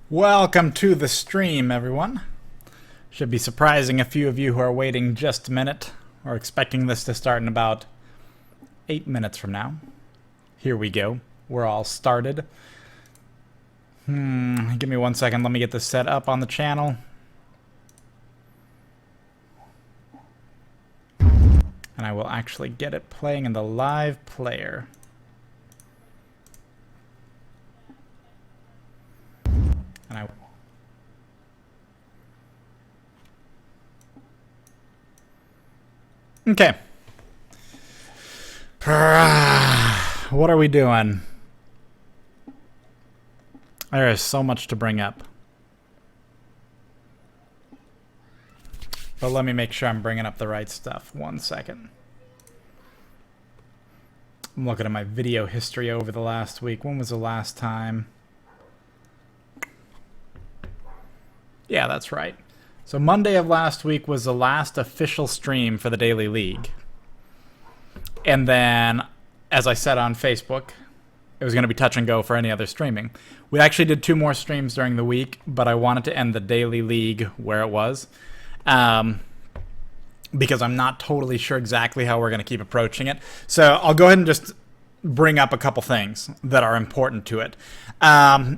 Welcome to the stream, everyone. Should be surprising a few of you who are waiting just a minute or expecting this to start in about 8 minutes from now. Here we go. We're all started. Give me 1 second. Let me get this set up on the channel. And I will actually get it playing in the live player. And I Okay. What are we doing? There is so much to bring up. But let me make sure I'm bringing up the right stuff. 1 second. I'm looking at my video history over the last week. When was the last time? Yeah, that's right. So Monday of last week was the last official stream for the Daily League. And then, as I said on Facebook, it was going to be touch and go for any other streaming. We actually did 2 more streams during the week, but I wanted to end the Daily League where it was. Because I'm not totally sure exactly how we're going to keep approaching it. So I'll go ahead and just bring up a couple things that are important to it. I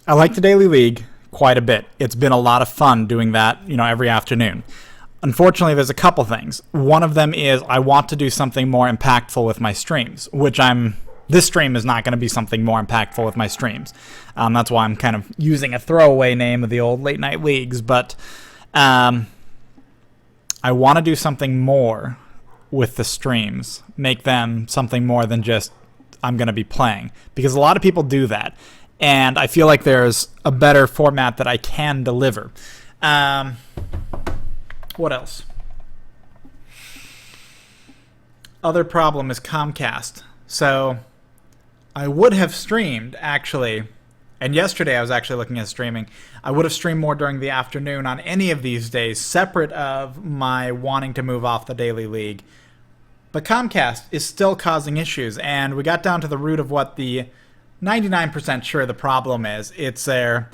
like the Daily League quite a bit. It's been a lot of fun doing that, every afternoon. Unfortunately, there's a couple things. One of them is I want to do something more impactful with my streams, this stream is not going to be something more impactful with my streams. That's why I'm kind of using a throwaway name of the old late night leagues, but I want to do something more with the streams, make them something more than just I'm going to be playing, because a lot of people do that. And I feel like there's a better format that I can deliver. What else? Other problem is Comcast. So I would have streamed, actually, and yesterday I was actually looking at streaming. I would have streamed more during the afternoon on any of these days, separate of my wanting to move off the Daily League. But Comcast is still causing issues, and we got down to the root of what the 99% sure the problem is. It's their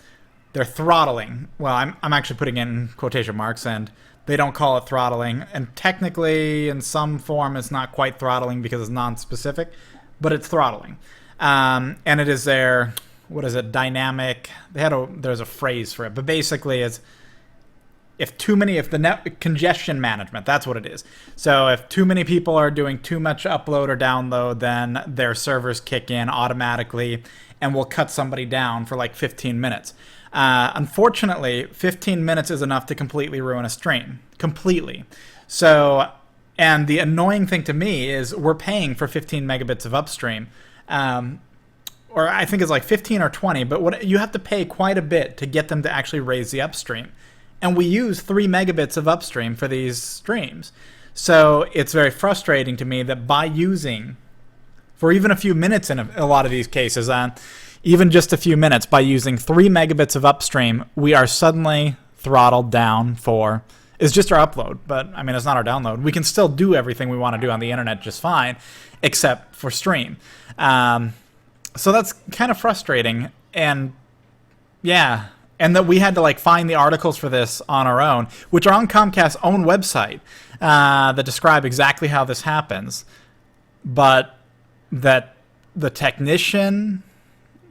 throttling. Well, I'm actually putting in quotation marks, and they don't call it throttling. And technically, in some form, it's not quite throttling because it's non-specific, but it's throttling. And it is their, dynamic. There's a phrase for it, but basically it's if the net congestion management, that's what it is. So if too many people are doing too much upload or download, then their servers kick in automatically and will cut somebody down for like 15 minutes. Unfortunately, 15 minutes is enough to completely ruin a stream. Completely. So, and the annoying thing to me is we're paying for 15 megabits of upstream. Or I think it's like 15 or 20, but you have to pay quite a bit to get them to actually raise the upstream. And we use 3 megabits of upstream for these streams. So it's very frustrating to me that by using, for even a few minutes in a lot of these cases, even just a few minutes, by using 3 megabits of upstream, we are suddenly throttled down for, it's just our upload, but I mean, it's not our download. We can still do everything we want to do on the internet just fine, except for stream. So that's kind of frustrating. And yeah. And that we had to find the articles for this on our own, which are on Comcast's own website, that describe exactly how this happens. But that the technician,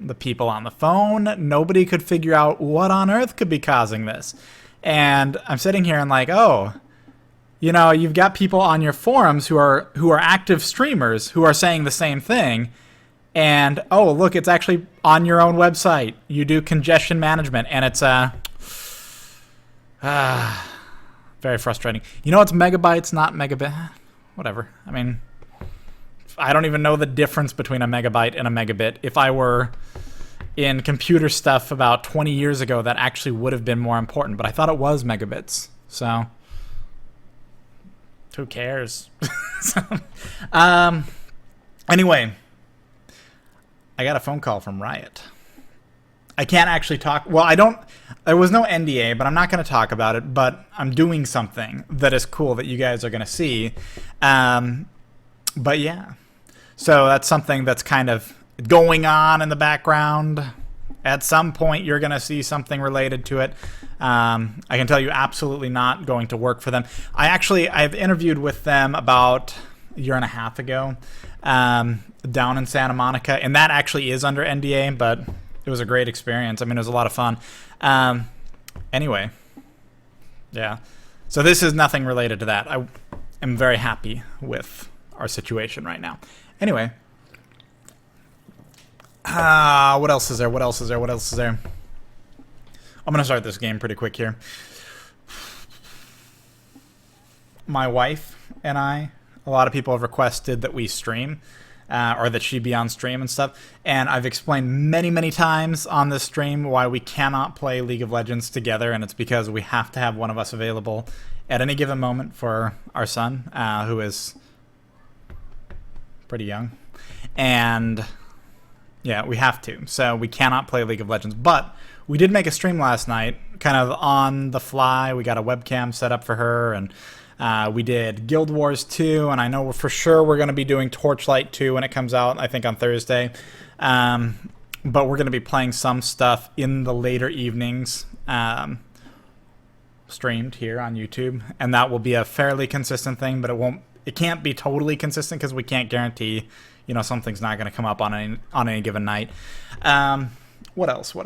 the people on the phone, nobody could figure out what on earth could be causing this. And I'm sitting here and you've got people on your forums who are active streamers who are saying the same thing. And, oh, look, it's actually on your own website. You do congestion management, and it's very frustrating. It's megabytes, not megabit. Whatever. I mean, I don't even know the difference between a megabyte and a megabit. If I were in computer stuff about 20 years ago, that actually would have been more important. But I thought it was megabits. So, who cares? Anyway. I got a phone call from Riot. I can't actually talk. Well, there was no NDA, but I'm not going to talk about it. But I'm doing something that is cool that you guys are going to see. But yeah. So that's something that's kind of going on in the background. At some point, you're going to see something related to it. I can tell you absolutely not going to work for them. I've interviewed with them about a year and a half ago down in Santa Monica, and that actually is under NDA, but it was a great experience. I mean, it was a lot of fun. Anyway, yeah. So this is nothing related to that. I am very happy with our situation right now. Anyway. What else is there? What else is there? What else is there? I'm going to start this game pretty quick here. My wife and I, a lot of people have requested that we stream, or that she be on stream and stuff. And I've explained many, many times on this stream why we cannot play League of Legends together. And it's because we have to have one of us available at any given moment for our son, who is pretty young. And yeah, we have to. So we cannot play League of Legends. But we did make a stream last night, kind of on the fly. We got a webcam set up for her, and we did Guild Wars 2, and I know for sure we're going to be doing Torchlight 2 when it comes out, I think on Thursday. But we're going to be playing some stuff in the later evenings, streamed here on YouTube, and that will be a fairly consistent thing, but it can't be totally consistent because we can't guarantee, something's not going to come up on any given night. What else?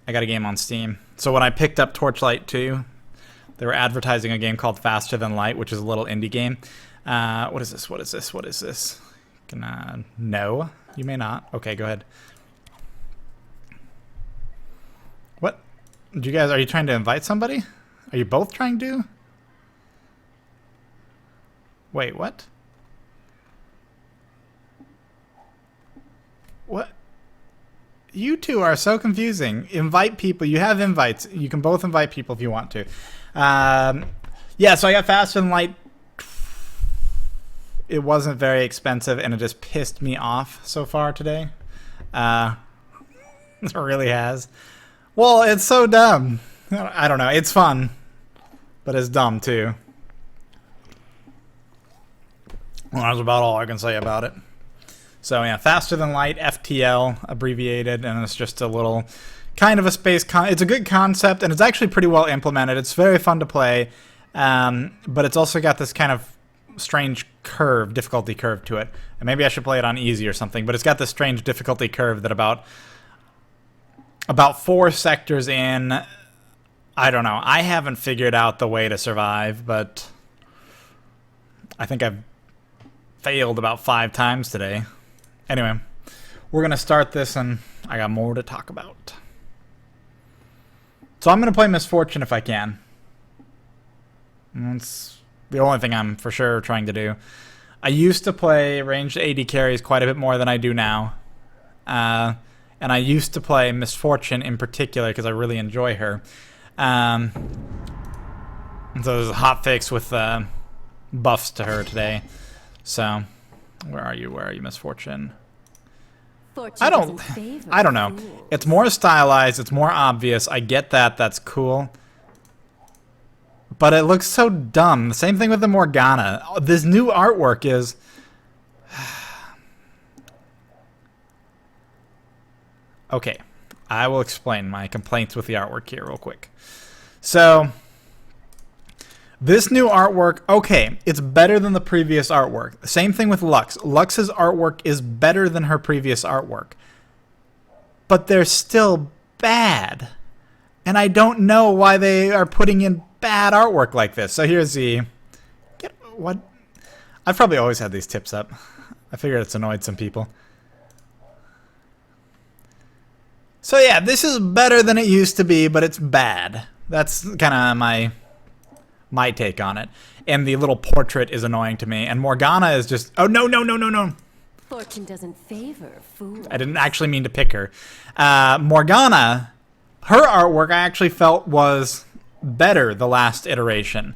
I got a game on Steam. So when I picked up Torchlight 2, they were advertising a game called Faster Than Light, which is a little indie game. What is this? No, you may not. Okay, go ahead. What? Are you trying to invite somebody? Are you both trying to? Wait, what? What? You two are so confusing. Invite people. You have invites. You can both invite people if you want to. Yeah, so I got Faster Than Light. It wasn't very expensive, and it just pissed me off so far today. It really has. Well, it's so dumb. I don't know. It's fun, but it's dumb, too. Well, that's about all I can say about it. So yeah, Faster Than Light, FTL, abbreviated, and it's just a little kind of a space it's a good concept, and it's actually pretty well implemented. It's very fun to play, but it's also got this kind of strange difficulty curve to it. And maybe I should play it on easy or something, but it's got this strange difficulty curve that about 4 sectors in, I don't know. I haven't figured out the way to survive, but I think I've failed about 5 times today. Anyway, we're going to start this, and I got more to talk about. So I'm going to play Misfortune if I can. That's the only thing I'm for sure trying to do. I used to play ranged AD carries quite a bit more than I do now. And I used to play Misfortune in particular because I really enjoy her. So there's a hot fix with buffs to her today. So, where are you, Misfortune? I don't know. It's more stylized. It's more obvious. I get that. That's cool. But it looks so dumb. The same thing with the Morgana. This new artwork is... Okay. I will explain my complaints with the artwork here real quick. So... this new artwork, okay, it's better than the previous artwork. Same thing with Lux. Lux's artwork is better than her previous artwork. But they're still bad. And I don't know why they are putting in bad artwork like this. So here's the... What? I've probably always had these tips up. I figured it's annoyed some people. So yeah, this is better than it used to be, but it's bad. That's kind of my take on it. And the little portrait is annoying to me. And Morgana is just... Oh, no. Fortune doesn't favor fools. I didn't actually mean to pick her. Morgana, her artwork I actually felt was better the last iteration.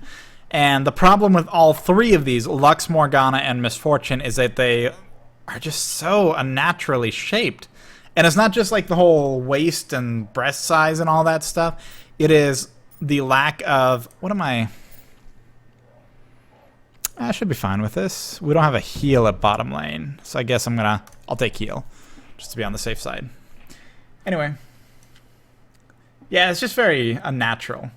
And the problem with all 3 of these, Lux, Morgana, and Misfortune, is that they are just so unnaturally shaped. And it's not just like the whole waist and breast size and all that stuff. It is the lack of... What am I... I should be fine with this. We don't have a heal at bottom lane, so I guess I'll take heal. just to be on the safe side. Anyway. Yeah, it's just very unnatural.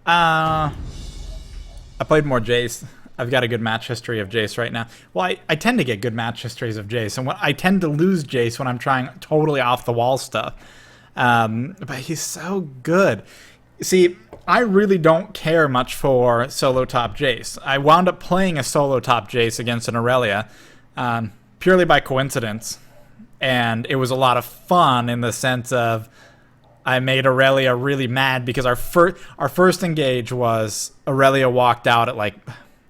I played more Jayce. I've got a good match history of Jayce right now. Well, I tend to get good match histories of Jayce, and I tend to lose Jayce when I'm trying totally off-the-wall stuff. But he's so good. See, I really don't care much for solo top Jayce. I wound up playing a solo top Jayce against an Aurelia purely by coincidence, and it was a lot of fun in the sense of I made Aurelia really mad because our first engage was Aurelia walked out at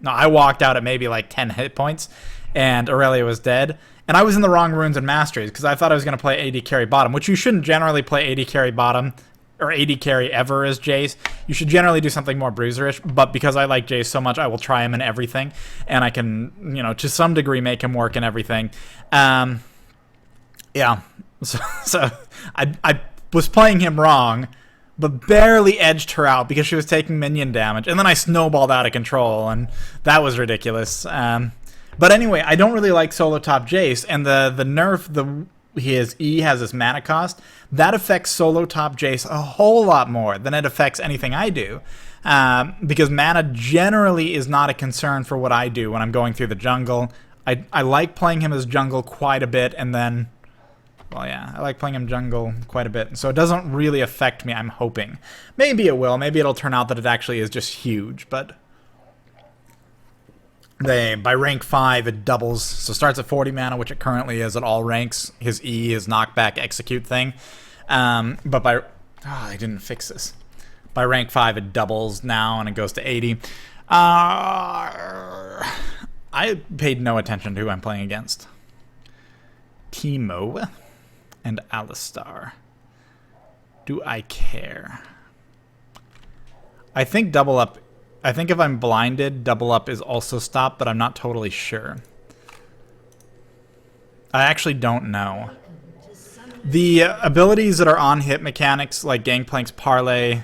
I walked out at maybe like 10 hit points, and Aurelia was dead. And I was in the wrong runes and masteries because I thought I was going to play AD carry bottom, which you shouldn't generally play AD carry bottom or AD carry ever as Jayce. You should generally do something more bruiserish, but because I like Jayce so much, I will try him in everything, and I can, to some degree make him work in everything. Yeah, so I was playing him wrong, but barely edged her out because she was taking minion damage, and then I snowballed out of control, and that was ridiculous. But anyway, I don't really like solo top Jayce, and the nerf, his E has this mana cost, that affects solo top Jayce a whole lot more than it affects anything I do, because mana generally is not a concern for what I do when I'm going through the jungle. I like playing him as jungle quite a bit, and then... Well, yeah, I like playing him jungle quite a bit, so it doesn't really affect me, I'm hoping. Maybe it will. Maybe it'll turn out that it actually is just huge, but... by rank 5, it doubles. So it starts at 40 mana, which it currently is at all ranks. His E, his knockback, execute thing. But by... Oh, I didn't fix this. By rank 5, it doubles now, and it goes to 80. I paid no attention to who I'm playing against. Teemo and Alistar. Do I care? I think double up... I think if I'm blinded, double up is also stop, but I'm not totally sure. I actually don't know. The abilities that are on hit mechanics, like Gangplank's Parlay,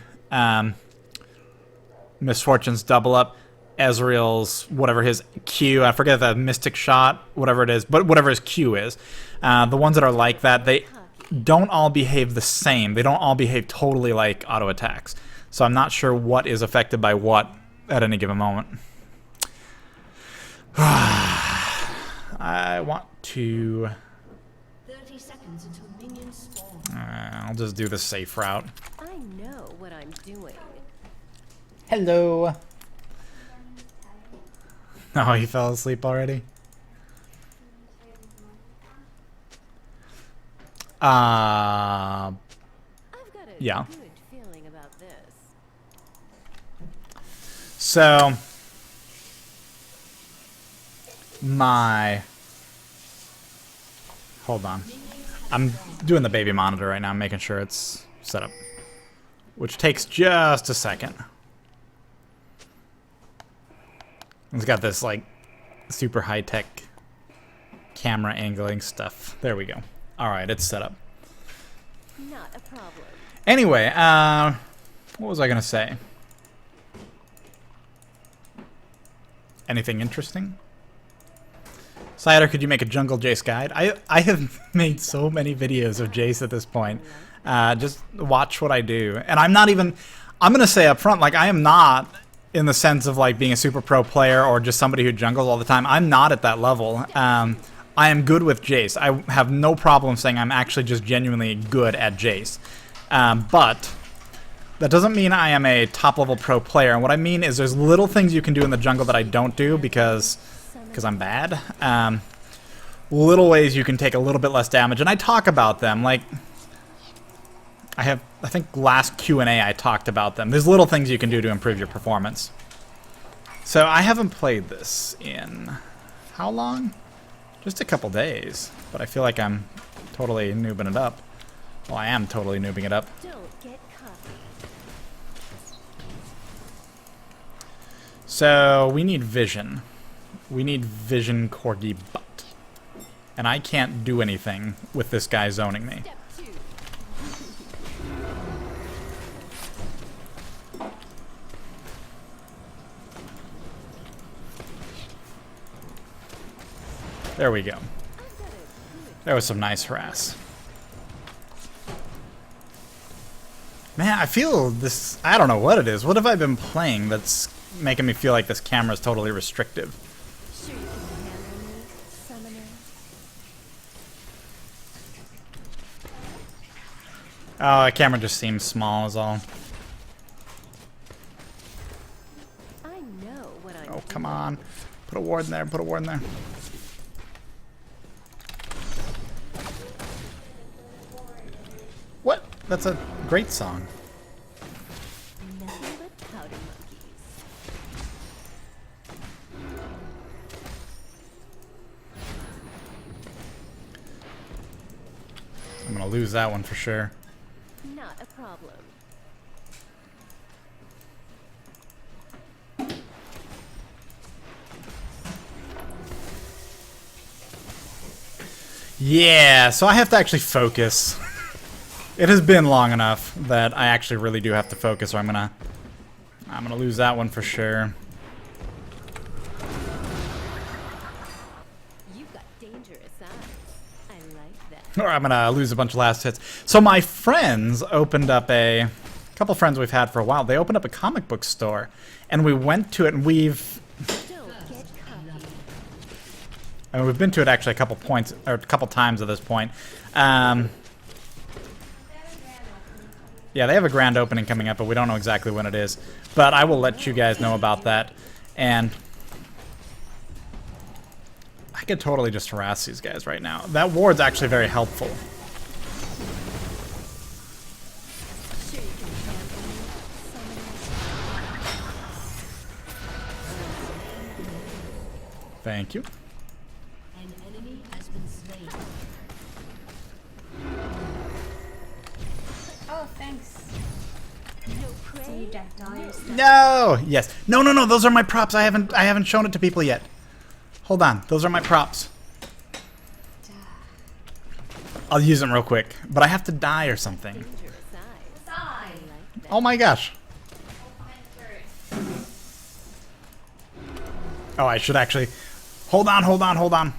Misfortune's double up, Ezreal's, whatever his Q, I forget the Mystic Shot, whatever it is, but whatever his Q is. The ones that are like that, they don't all behave the same. They don't all behave totally like auto attacks. So I'm not sure what is affected by what at any given moment. I want to... 30 seconds until minions spawn. I'll just do the safe route. I know what I'm doing. Hello. Oh, he fell asleep already? I've got a Yeah. good feeling about this. So, hold on. I'm doing the baby monitor right now, making sure it's set up, which takes just a second. It's got this, like, super high-tech camera angling stuff. There we go. Alright, it's set up. Not a problem. Anyway, what was I going to say? Anything interesting? Cider, could you make a jungle Jayce guide? I have made so many videos of Jayce at this point. Just watch what I do. And I'm not even... I'm going to say up front, like, I am not in the sense of, like, being a super pro player or just somebody who jungles all the time. I'm not at that level. I am good with Jayce. I have no problem saying I'm actually just genuinely good at Jayce. But that doesn't mean I am a top-level pro player. And what I mean is there's little things you can do in the jungle that I don't do because I'm bad. Little ways you can take a little bit less damage. And I talk about them. Like, I think last Q&A I talked about them. There's little things you can do to improve your performance. So I haven't played this in... how long? Just a couple days, but I feel like I'm totally noobing it up. Well, I am totally noobing it up. Don't get cocky. So, we need vision. We need vision corgi butt. And I can't do anything with this guy zoning me. Step 2. There we go. There was some nice harass. Man, I feel this... I don't know what it is. What have I been playing that's making me feel like this camera is totally restrictive? Sure you can handle me, summoner. Oh, the camera just seems small is all. I know what I'm Oh, come on. Put a ward in there, put a ward in there. What? That's a great song. Nothing but powder monkeys. I'm gonna lose that one for sure. Not a problem. Yeah, so I have to actually focus. It has been long enough that I actually really do have to focus, or I'm gonna lose that one for sure. You've got dangerous eyes. I like that. Or I'm gonna lose a bunch of last hits. So my friends opened up a couple friends we've had for a while. They opened up a comic book store, and we went to it, and we've Don't get cocky. I mean, we've been to it actually a couple times at this point. Yeah, they have a grand opening coming up, but we don't know exactly when it is. But I will let you guys know about that. And I could totally just harass these guys right now. That ward's actually very helpful. Sure you can handle me, summoner. Thank you. An enemy has been slain. Oh, thanks. No So prey. you decked all your stuff. No! Yes. No, no, no. Those are my props. I haven't shown it to people yet. Hold on. Those are my props. I'll use them real quick. But I have to die or something. Dangerous eyes. I Sigh. like that. Oh my gosh. Oh, I should actually... Hold on, hold on, hold on.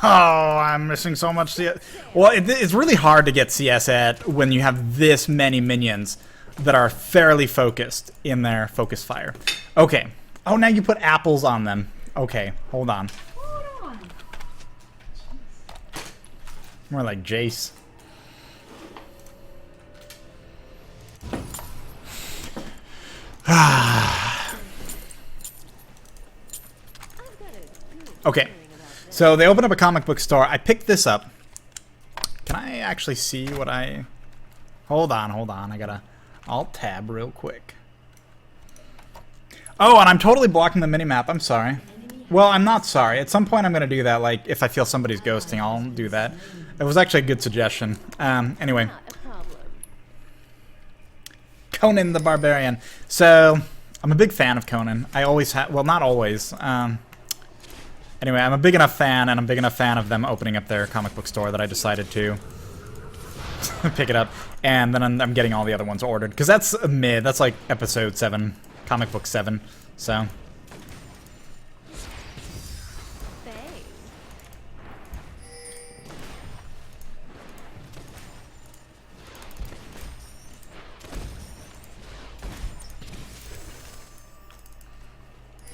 Oh, I'm missing so much CS. Well, it's really hard to get CS at when you have this many minions that are fairly focused in their focus fire. Okay. Oh, now you put apples on them. Okay, hold on. Hold on. More like Jayce. I've got a good Okay. feeling about this. So they opened up a comic book store. I picked this up. Can I actually see what I... Hold on, hold on. I gotta alt-tab real quick. Oh, and I'm totally blocking the minimap. I'm sorry. Well, I'm not sorry. At some point I'm gonna do that. Like, if I feel somebody's ghosting, I'll do that. It was actually a good suggestion. Anyway. Not a problem. Conan the Barbarian. So, I'm a big fan of Conan. I always have... Well, not always. Anyway, I'm a big enough fan, and I'm a big enough fan of them opening up their comic book store that I decided to pick it up. And then I'm getting all the other ones ordered. Because that's mid. That's like episode 7. Comic book 7. So... Thanks.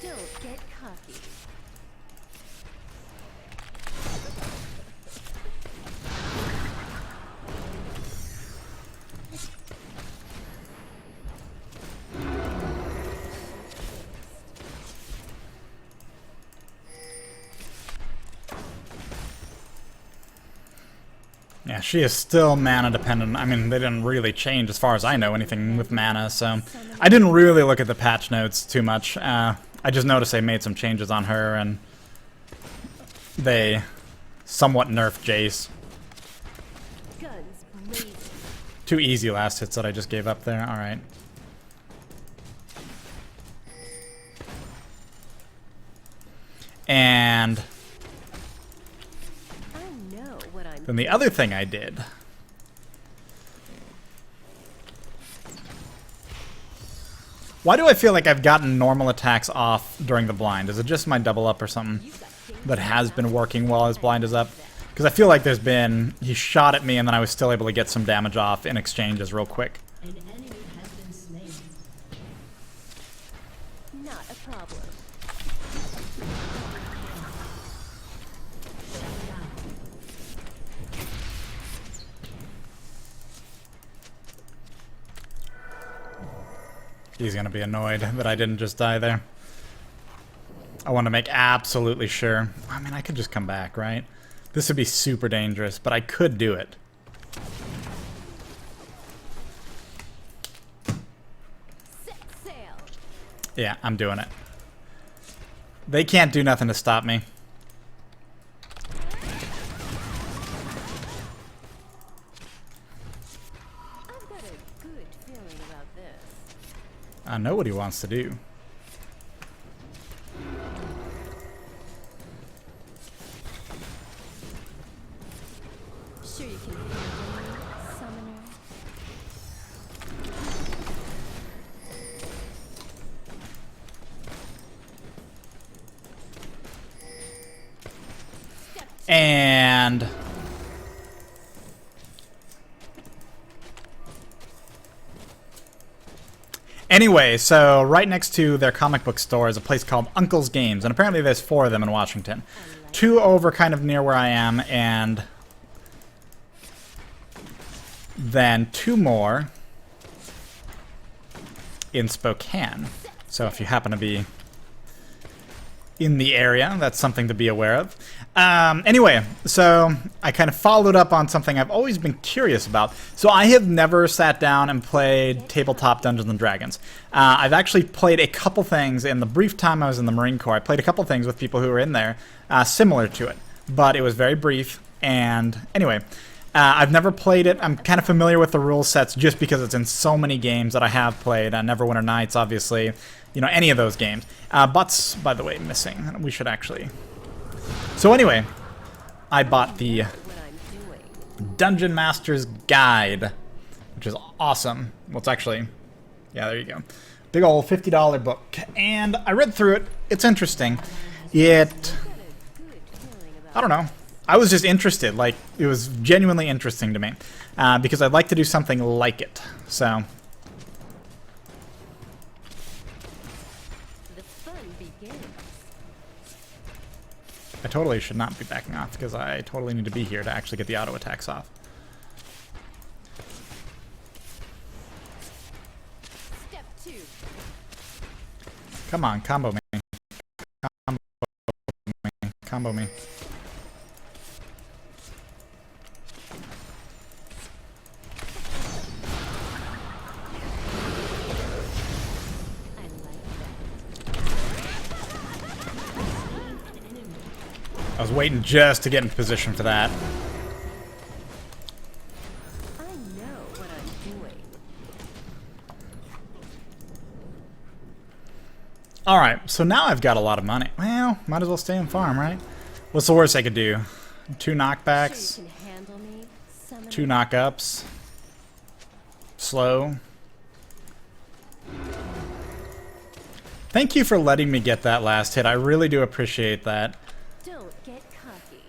Don't get cocky. Yeah, she is still mana dependent. I mean, they didn't really change, as far as I know, anything with mana, so... I didn't really look at the patch notes too much. I just noticed they made some changes on her, and... they somewhat nerfed Jayce. Guns blazing. 2 easy last hits that I just gave up there. Alright. And... I know what I'm then the other thing I did... Why do I feel like I've gotten normal attacks off during the blind? Is it just my double up or something? You've got that has been working while his blind is up. Because I feel like there's been... He shot at me and then I was still able to get some damage off in exchanges real quick. An enemy has been slain. Not a problem. Shut down. He's gonna be annoyed that I didn't just die there. I want to make absolutely sure. I mean, I could just come back, right? This would be super dangerous, but I could do it. Set sail. Yeah, I'm doing it. They can't do nothing to stop me. I've got a good feeling about this. I know what he wants to do. Sure you can handle me, summoner? And... Anyway, so right next to their comic book store is a place called Uncle's Games, and apparently there's 4 of them in Washington. 2 over kind of near where I am, and then 2 more in Spokane. So if you happen to be in the area, that's something to be aware of. Anyway, so I kind of followed up on something I've always been curious about. So I have never sat down and played tabletop Dungeons and Dragons. I've actually played a couple things in the brief time I was in the Marine Corps. I played a couple things with people who were in there, similar to it, but it was very brief. And anyway, I've never played it. I'm kind of familiar with the rule sets just because it's in so many games that I have played. Neverwinter Nights, obviously. You know, any of those games. Butts, by the way, missing. We should actually... So anyway, I bought the What I'm doing. Dungeon Master's Guide, which is awesome. Well, it's actually... Yeah, there you go. Big old $50 book. And I read through it. It's interesting. It... Got a good feeling about I don't know. I was just interested. Like, it was genuinely interesting to me. Because I'd like to do something like it. So... the fun begins. I totally should not be backing off because I totally need to be here to actually get the auto attacks off. Step 2. Come on, combo me. Combo me. Combo me. I like that. I was waiting just to get in position for that. I know what I'm doing. Alright, so now I've got a lot of money. Well, might as well stay and farm, right? What's the worst I could do? 2 knockbacks, Sure you can handle me, summoner? 2 knockups. Slow. Thank you for letting me get that last hit. I really do appreciate that. Don't get cocky.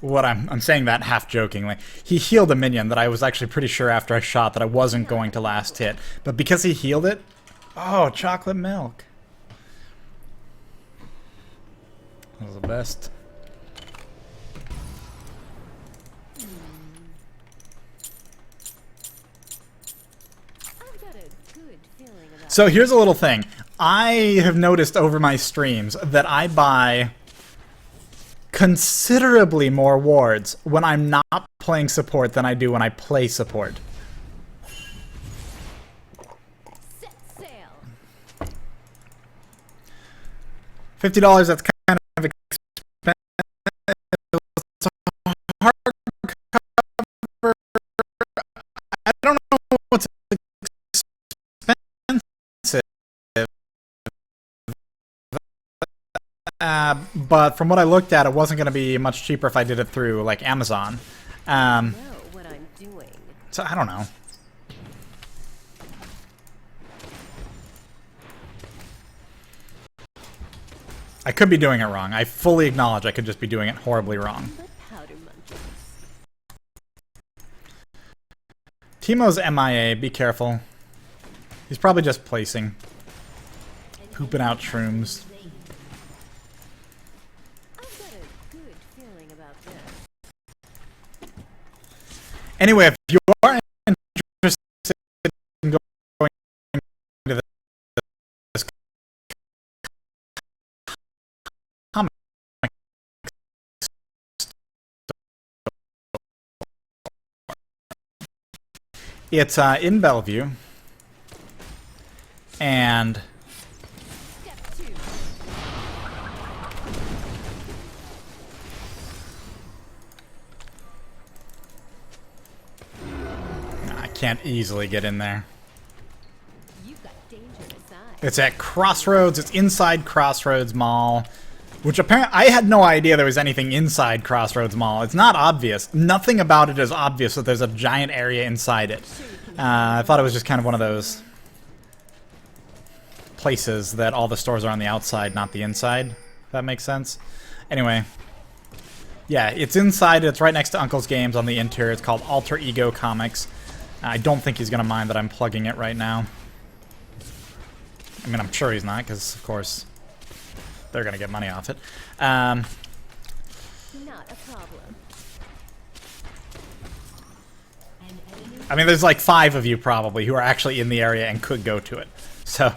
What I'm saying that half jokingly. He healed a minion that I was actually pretty sure after I shot that I wasn't going to last hit. But because he healed it, oh, chocolate milk. That was the best. I've got a good feeling about So here's a little thing. I have noticed over my streams that I buy considerably more wards when I'm not playing support than I do when I play support. set sail. $50, that's kind of expensive. It's a hard cover. I don't know what's expensive. But from what I looked at, it wasn't going to be much cheaper if I did it through, like, Amazon. Know what I'm doing. So I don't know. I could be doing it wrong. I fully acknowledge I could just be doing it horribly wrong. But powder monkeys. Teemo's MIA. Be careful. He's probably just placing. Pooping out shrooms. I've got a good feeling about this. Anyway, if you are interested in going to this comic it's in Bellevue, and Step 2. I can't easily get in there. You've got dangerous eyes. It's at Crossroads. It's inside Crossroads Mall, which apparently I had no idea there was anything inside Crossroads Mall. It's not obvious. Nothing about it is obvious that there's a giant area inside it. I thought it was just kind of one of those places that all the stores are on the outside, not the inside. If that makes sense. Anyway. Yeah, it's inside. It's right next to Uncle's Games on the interior. It's called Alter Ego Comics. I don't think he's going to mind that I'm plugging it right now. I mean, I'm sure he's not, because, of course, they're going to get money off it. Not a problem. I mean, there's like 5 of you, probably, who are actually in the area and could go to it. So,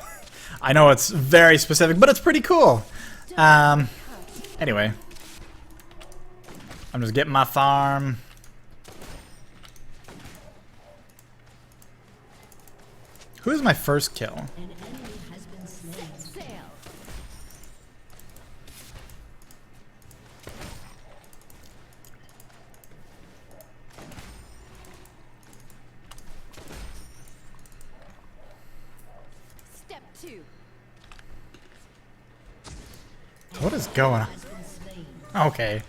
I know it's very specific, but it's pretty cool. Anyway. I'm just getting my farm. Who is my first kill? An enemy has been slain. Set sail. Step 2. What is going on? Has been slain. Okay.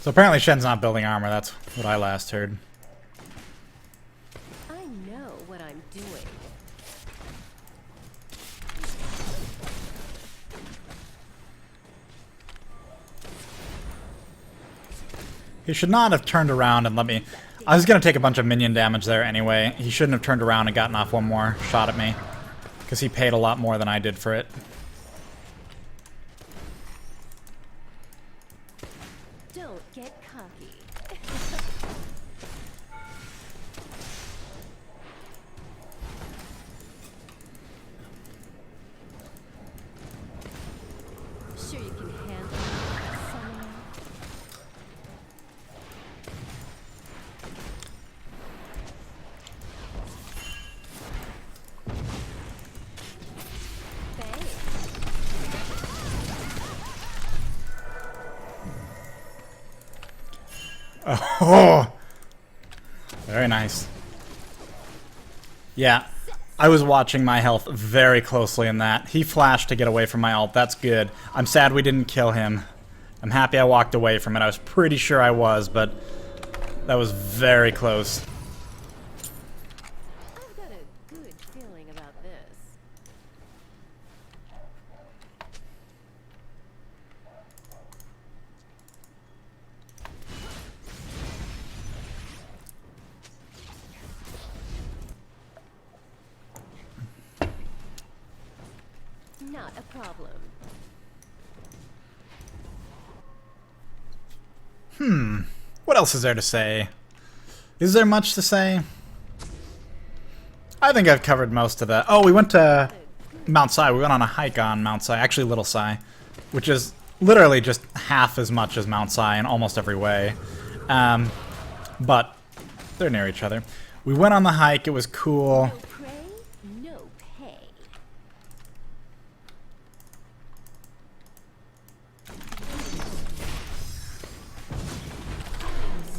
So apparently Shen's not building armor. That's what I last heard. I know what I'm doing. He should not have turned around and let me... I was going to take a bunch of minion damage there anyway. He shouldn't have turned around and gotten off one more shot at me. Because he paid a lot more than I did for it. Don't get cocky. Sure you can handle it, summoner? Thanks. Oh! Very nice. Yeah. I was watching my health very closely in that. He flashed to get away from my ult. That's good. I'm sad we didn't kill him. I'm happy I walked away from it. I was pretty sure I was, but that was very close. I've got a good feeling about this. Not a problem. What else is there to say? Is there much to say? I think I've covered most of that. Oh, we went to Mount Si. We went on a hike on Mount Si. Actually, Little Si. Which is literally just half as much as Mount Si in almost every way. But they're near each other. We went on the hike. It was cool. No prey, no pay.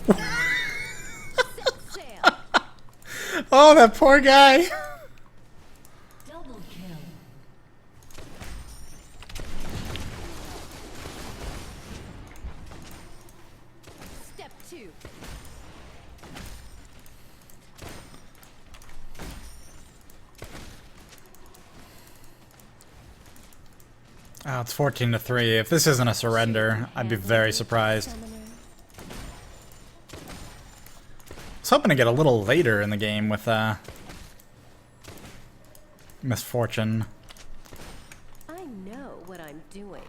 Set sail. Oh, that poor guy. Double kill. Step 2. Oh, it's 14-3. If this isn't a surrender, I'd be very surprised. Summoner. I was hoping to get a little later in the game with Misfortune. I know what I'm doing.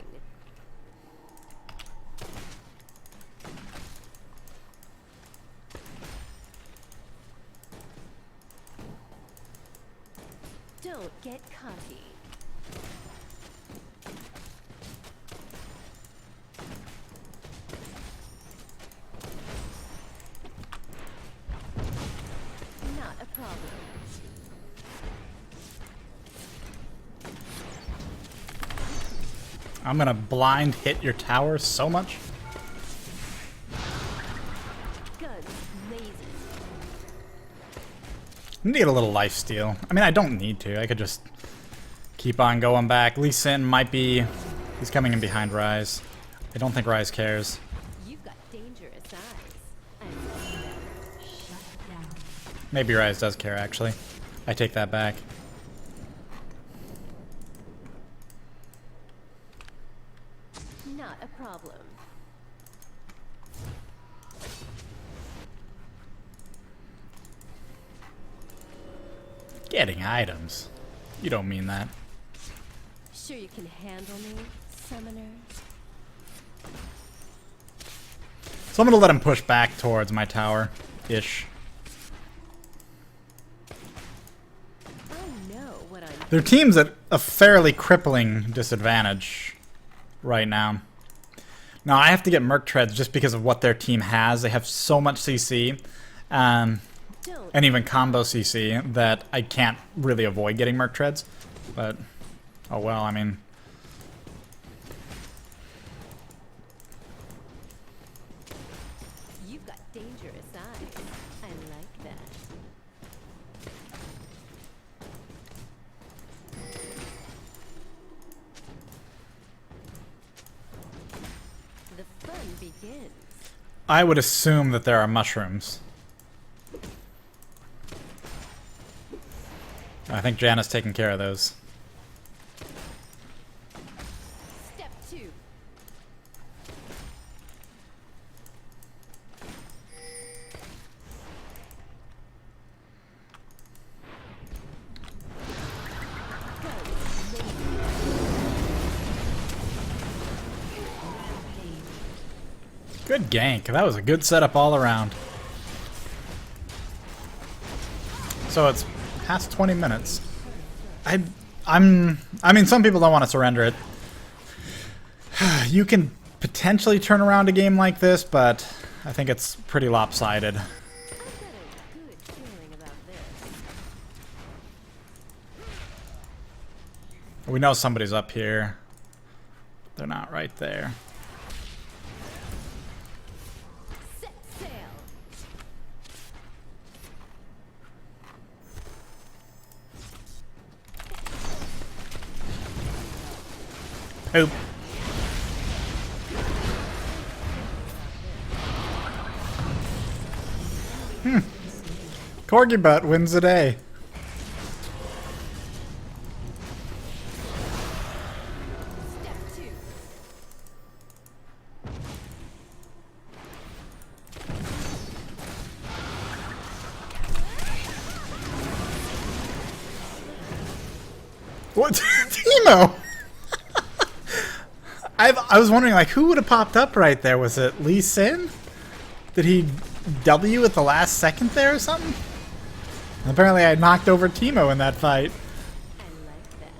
Don't get cocky. Not a problem. I'm gonna blind hit your tower so much. Guns lazy. I need to get a little lifesteal. I mean, I don't need to. I could just keep on going back. Lee Sin might be... He's coming in behind Ryze. I don't think Ryze cares. You've got dangerous eyes. I love that. Shut down. Maybe Ryze does care, actually. I take that back. Not a problem. Getting items. You don't mean that. Sure you can handle me, summoner? So I'm gonna let him push back towards my tower-ish. I know what I'm Their team's at a fairly crippling disadvantage right now. Now I have to get Merc Treads just because of what their team has. They have so much CC, don't and even combo CC, that I can't really avoid getting Merc Treads. But, oh well, I mean... You've got dangerous eyes. I like that. The fun begins. I would assume that there are mushrooms. I think Janna's taking care of those. Step 2. Good gank. That was a good setup all around. So it's past 20 minutes. I mean, some people don't want to surrender it. You can potentially turn around a game like this, but I think it's pretty lopsided. I've got a good feeling about this. We know somebody's up here. They're not right there. Set sail. Oop. Corgi Butt wins the day. Step 2. What? Teemo! I was wondering, like, who would have popped up right there? Was it Lee Sin? Did he W at the last second there or something? Apparently I knocked over Teemo in that fight. I like that.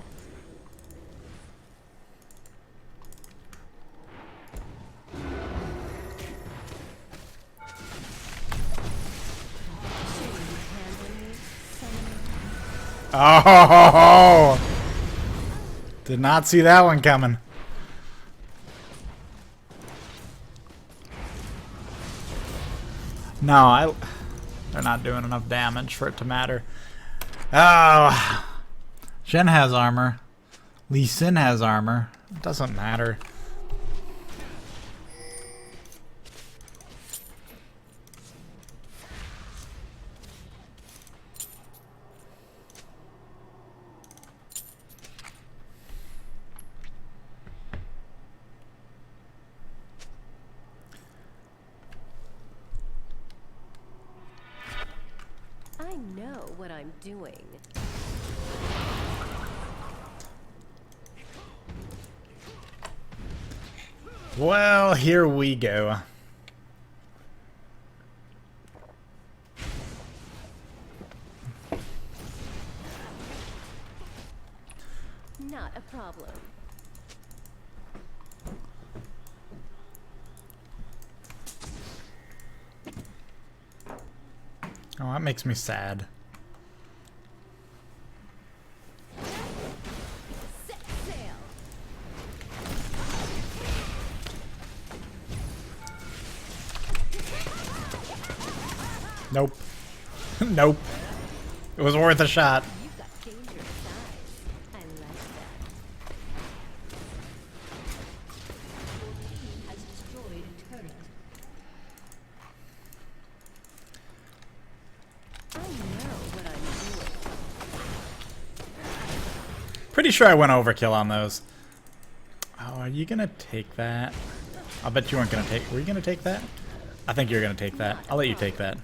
Sure you can handle me, summoner? Oh! Did not see that one coming. No, they're not doing enough damage for it to matter. Oh, Shen has armor. Lee Sin has armor. It doesn't matter. I'm doing. Well, here we go. Not a problem. Oh, that makes me sad. Set sail. Nope. Nope. It was worth a shot. You've got dangerous eyes. I like that. Your team has destroyed a turret. I know what I'm doing. Pretty sure I went overkill on those. Oh, are you gonna take that? I bet you weren't gonna take. Were you gonna take that? I think you're gonna take that. I'll let you take that.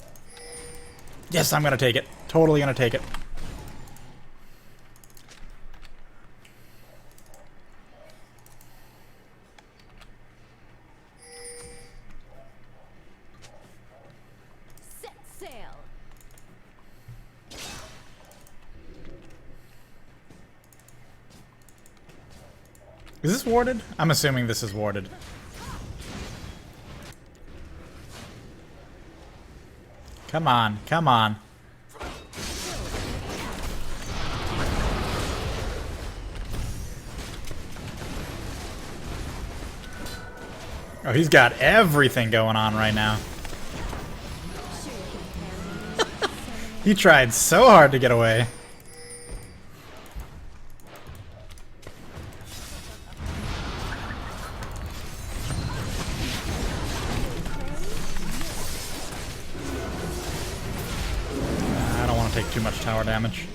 Yes, I'm gonna take it. Totally gonna take it. Set sail. Is this warded? I'm assuming this is warded. Come on, come on. Oh, he's got everything going on right now. He tried so hard to get away. I don't want to take too much tower damage.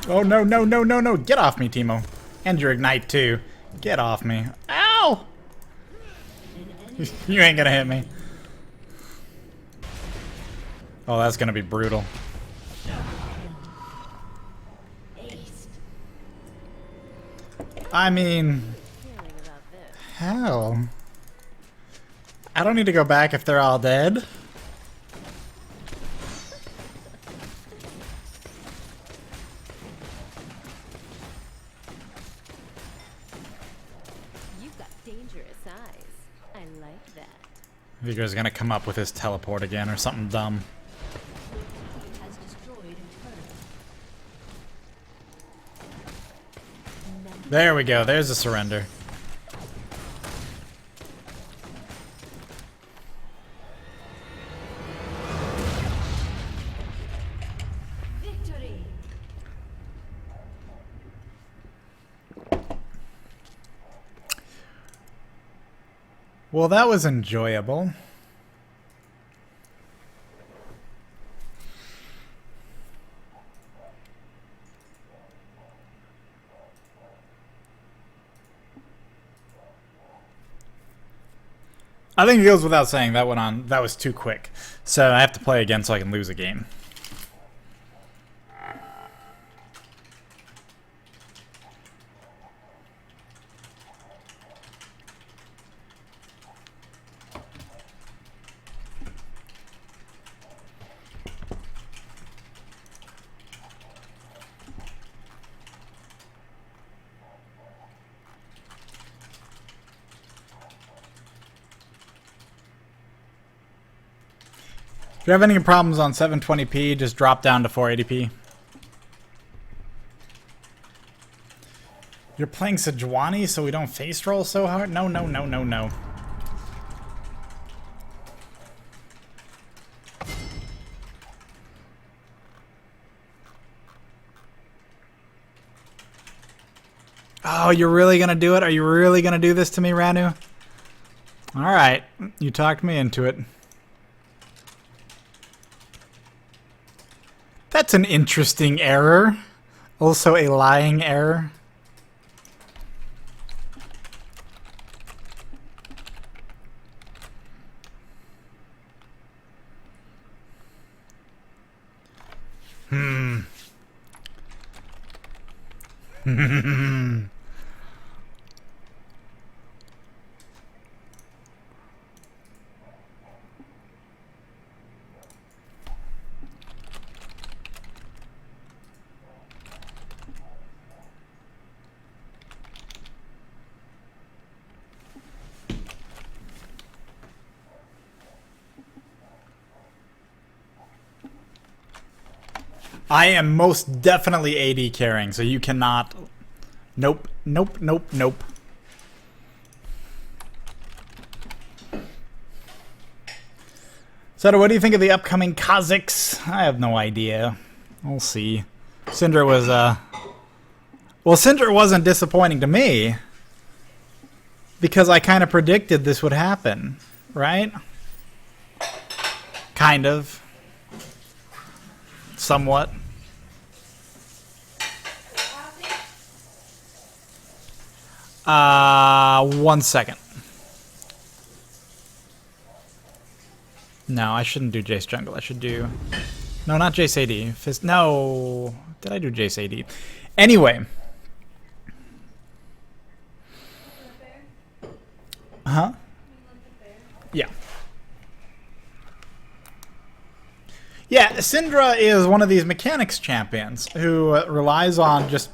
Oh, no, no, no, no, no. Get off me, Teemo. And your ignite, too. Get off me. Ow! You ain't gonna hit me. Oh, that's gonna be brutal. Aced. I mean, Feeling about this. hell. I don't need to go back if they're all dead. You've got dangerous eyes. I like that. Vigor's gonna come up with his teleport again or something dumb. Your team has destroyed a turret. There we go. There's a surrender. Victory. Well, that was enjoyable. I think it goes without saying that went on. That was too quick. So I have to play again so I can lose a game. If you have any problems on 720p, just drop down to 480p. You're playing Sejuani so we don't face roll so hard? No, no, no, no, no. Oh, you're really gonna do it? Are you really gonna do this to me, Ranu? Alright, you talked me into it. That's an interesting error. Also a lying error. Hmm. I am most definitely AD carrying, so you cannot... Nope, nope, nope, nope. So, what do you think of the upcoming Kazakhs? I have no idea. We'll see. Syndra was, well, Syndra wasn't disappointing to me. Because I kind of predicted this would happen, right? Kind of. Somewhat. One second. No, I shouldn't do Jayce jungle. I should do... No, not Jayce AD. No. Did I do Jayce AD? Anyway. Huh? Yeah. Yeah, Syndra is one of these mechanics champions who relies on just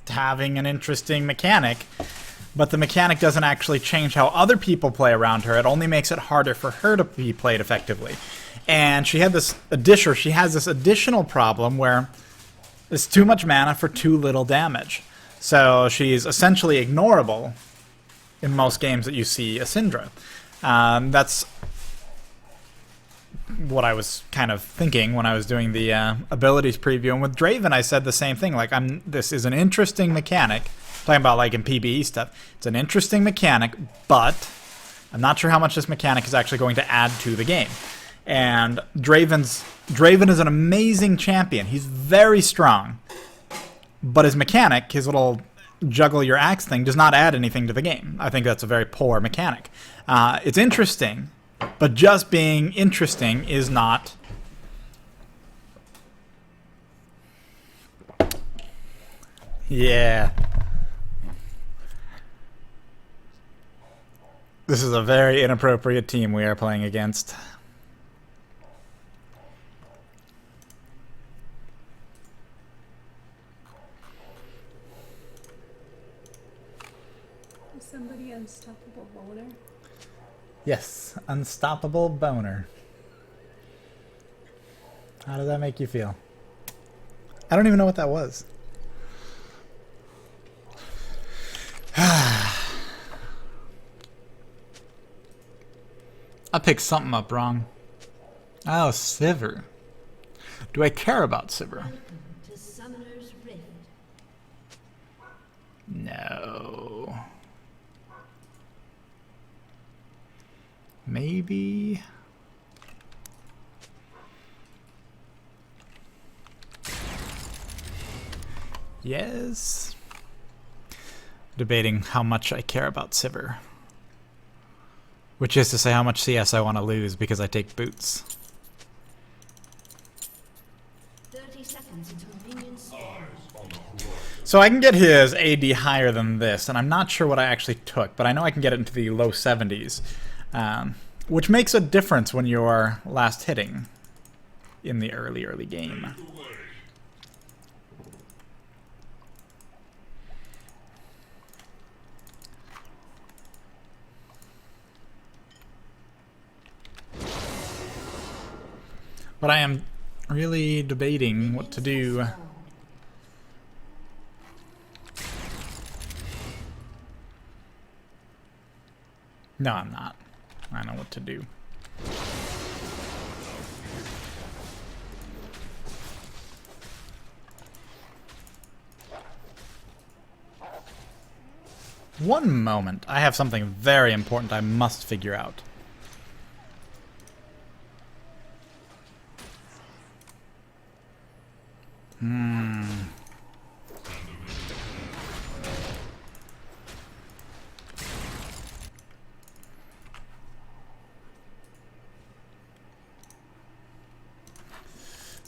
having an interesting mechanic, but the mechanic doesn't actually change how other people play around her. It only makes it harder for her to be played effectively. And she had this she has this additional problem where it's too much mana for too little damage. So she's essentially ignorable in most games that you see a Syndra. That's what I was kind of thinking when I was doing the abilities preview. And with Draven, I said the same thing. Like, this is an interesting mechanic. Talking about like in PvE stuff. It's an interesting mechanic, but I'm not sure how much this mechanic is actually going to add to the game. And Draven is an amazing champion. He's very strong, but his mechanic, his little juggle your axe thing, does not add anything to the game. I think that's a very poor mechanic. It's interesting, but just being interesting is not... Yeah. This is a very inappropriate team we are playing against. Is somebody unstoppable boner? Yes, unstoppable boner. How does that make you feel? I don't even know what that was. I picked something up wrong. Oh, Sivir. Do I care about Sivir? To Summoner's Rift. No. Maybe. Yes. Debating how much I care about Sivir. Which is to say how much CS I want to lose because I take boots. 30 seconds until minions. So I can get his AD higher than this, and I'm not sure what I actually took, but I know I can get it into the low 70s. Which makes a difference when you're last hitting in the early game. But I am really debating what to do. No, I'm not. I know what to do. One moment. I have something very important I must figure out.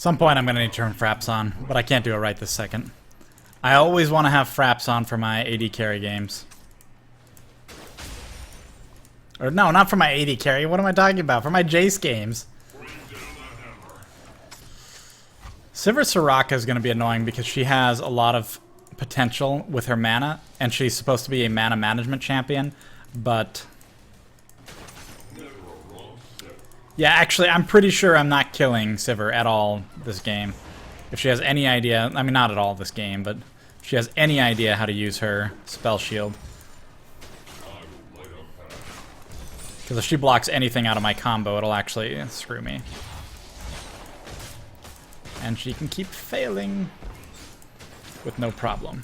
Some point I'm going to need to turn Fraps on, but I can't do it right this second. I always want to have Fraps on for my AD carry games. Or no, not for my AD carry. What am I talking about? For my Jayce games. Sivir Soraka is going to be annoying because she has a lot of potential with her mana, and she's supposed to be a mana management champion, but... Yeah, actually, I'm pretty sure I'm not killing Sivir at all this game. If she has any idea, I mean, not at all this game, but if she has any idea how to use her spell shield. Because if she blocks anything out of my combo, it'll actually screw me. And she can keep failing with no problem.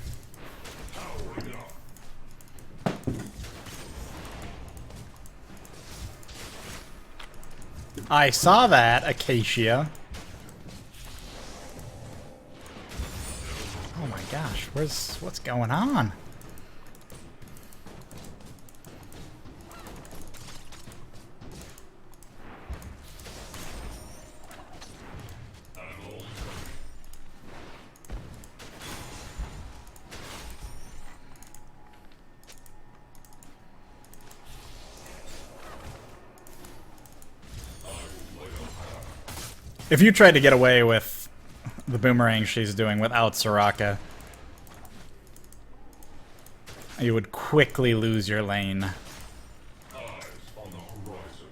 I saw that, Acacia. Oh my gosh, what's going on? If you tried to get away with the boomerang she's doing without Soraka, you would quickly lose your lane. Eyes on the horizon.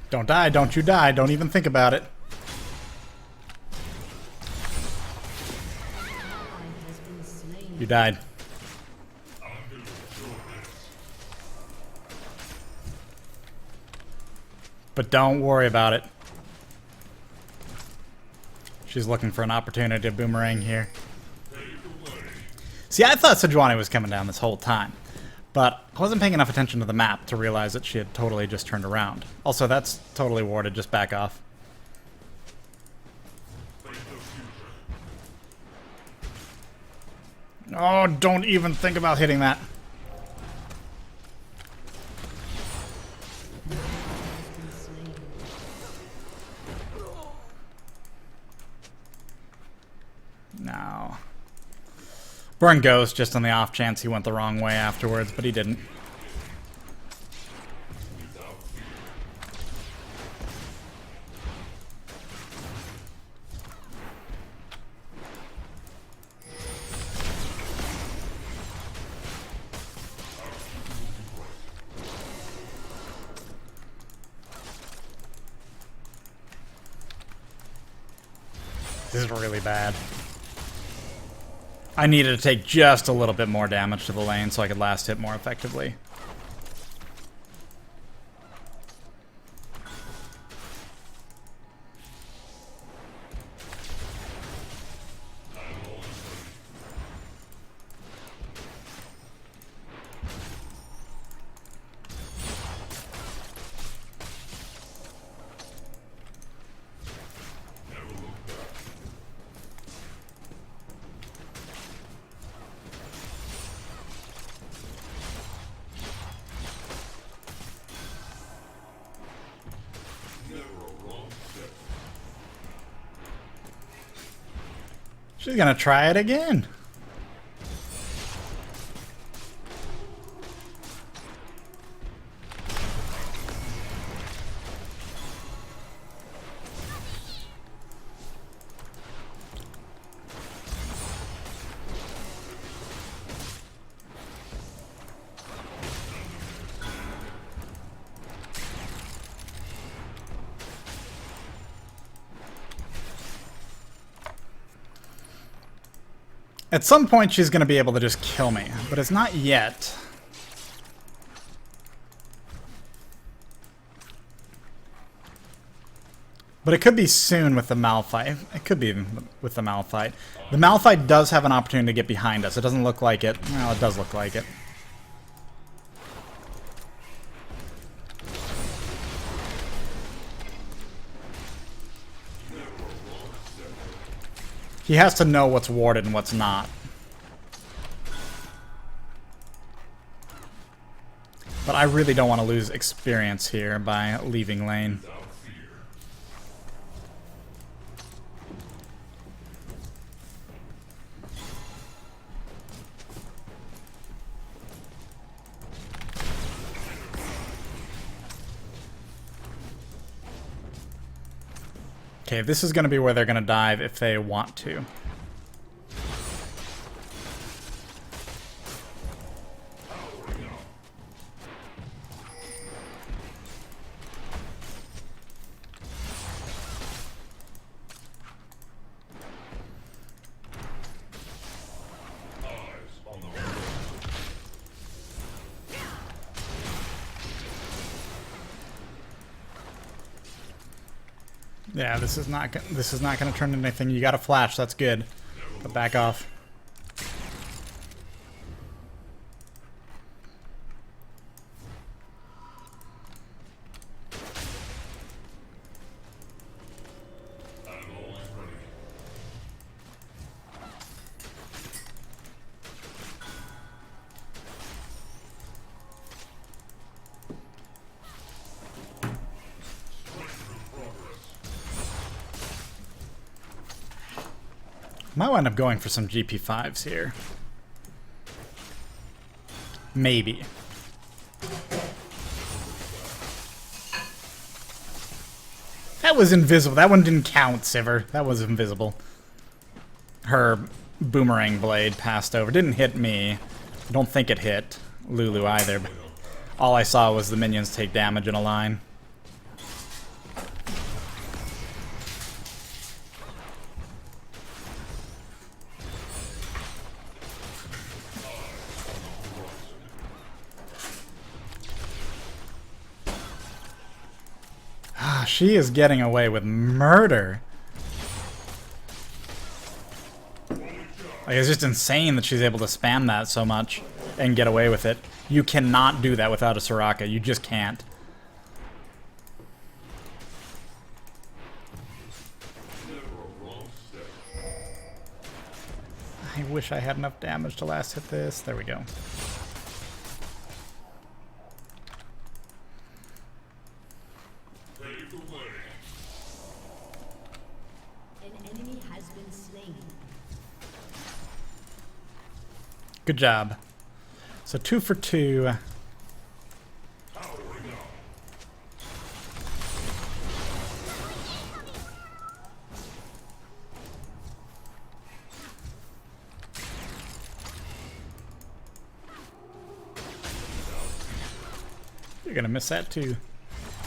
Don't die, don't you die, don't even think about it. You died. But don't worry about it. She's looking for an opportunity to boomerang here. See, I thought Sejuani was coming down this whole time, but I wasn't paying enough attention to the map to realize that she had totally just turned around. Also, that's totally warded. Just back off. Oh, don't even think about hitting that. No. Burn Ghost just on the off chance he went the wrong way afterwards, but he didn't. This is really bad. I needed to take just a little bit more damage to the lane so I could last hit more effectively. She's gonna try it again. At some point, she's going to be able to just kill me, but it's not yet. But it could be soon with the Malphite. It could be with the Malphite. The Malphite does have an opportunity to get behind us. It doesn't look like it. Well, it does look like it. He has to know what's warded and what's not. But I really don't want to lose experience here by leaving lane. Okay, this is going to be where they're going to dive if they want to. Yeah, this is not going to turn into anything. You got a flash. That's good. But back off. Might wind up going for some GP5s here. Maybe. That was invisible. That one didn't count, Sivir. That was invisible. Her boomerang blade passed over. Didn't hit me. I don't think it hit Lulu either. But all I saw was the minions take damage in a line. She is getting away with murder. Like, it's just insane that she's able to spam that so much and get away with it. You cannot do that without a Soraka. You just can't. I wish I had enough damage to last hit this. There we go. Good job. So 2 for 2. You're gonna miss that too.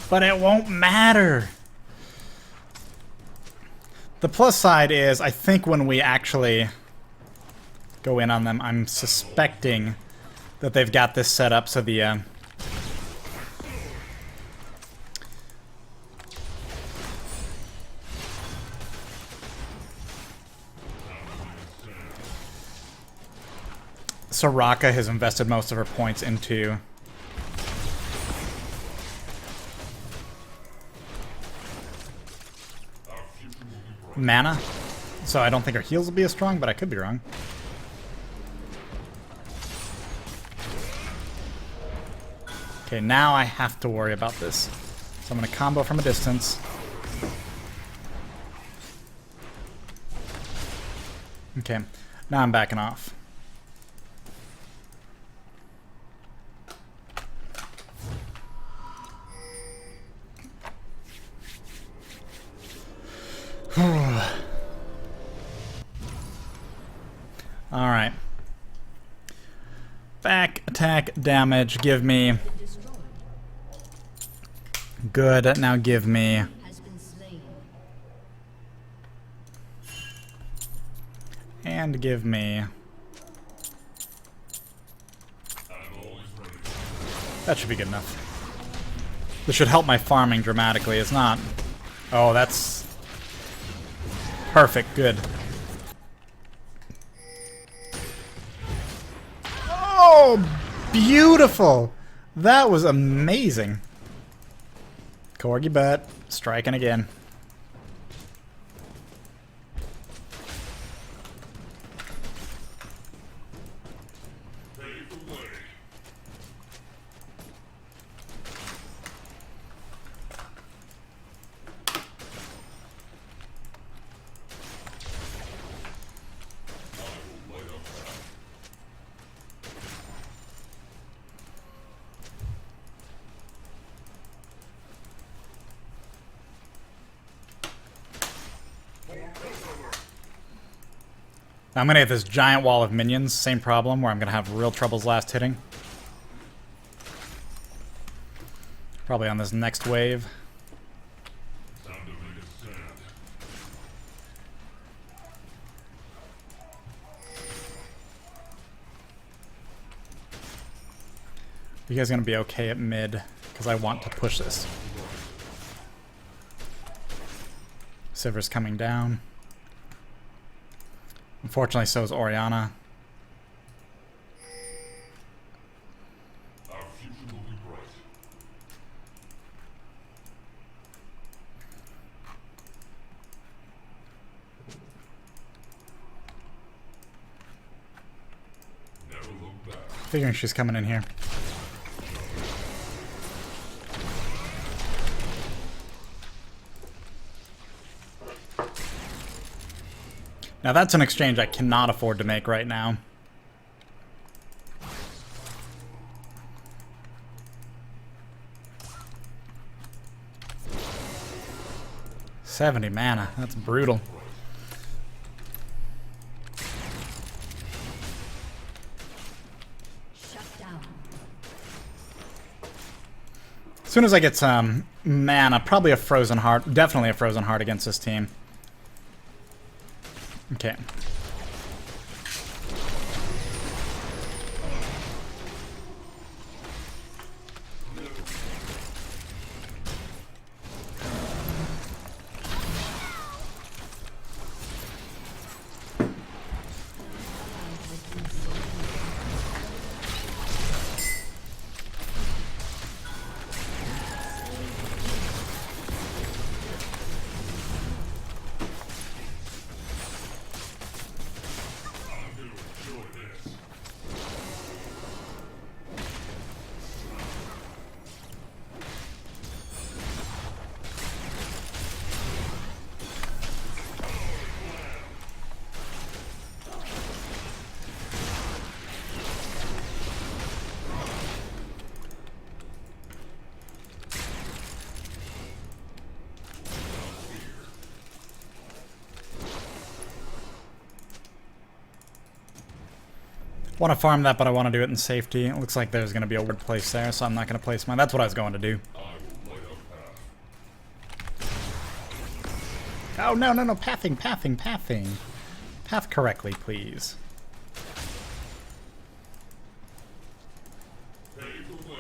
But it won't matter. The plus side is, I think when we actually go in on them, I'm suspecting that they've got this set up so the Soraka has invested most of her points into mana, so I don't think her heals will be as strong, but I could be wrong. Okay, now I have to worry about this. So I'm going to combo from a distance. Okay, now I'm backing off. Alright. Back attack damage, give me... Good, now give me... And give me... That should be good enough. This should help my farming dramatically. It's not Oh, that's perfect. Good. Oh, beautiful. That was amazing. Corgi butt. Striking again. Pave the way. I will light up path. I'm gonna hit this giant wall of minions. Same problem where I'm gonna have real troubles last hitting. Probably on this next wave. Time to make a stand. You guys gonna be okay at mid because I want to push this. Sivir's coming down. Unfortunately, so is Oriana. Our future will be bright. Never look back. Figuring she's coming in here. Now that's an exchange I cannot afford to make right now. $70 mana, that's brutal. Shut down. As soon as I get some mana, probably a Frozen Heart, definitely a Frozen Heart against this team. Okay. I'm gonna enjoy this. Want to farm that, but I want to do it in safety. It looks like there's going to be a weird place there, so I'm not going to place mine. That's what I was going to do. I will light up path. Oh, no, no, no. Pathing, pathing, pathing. Path correctly, please. Pave the way.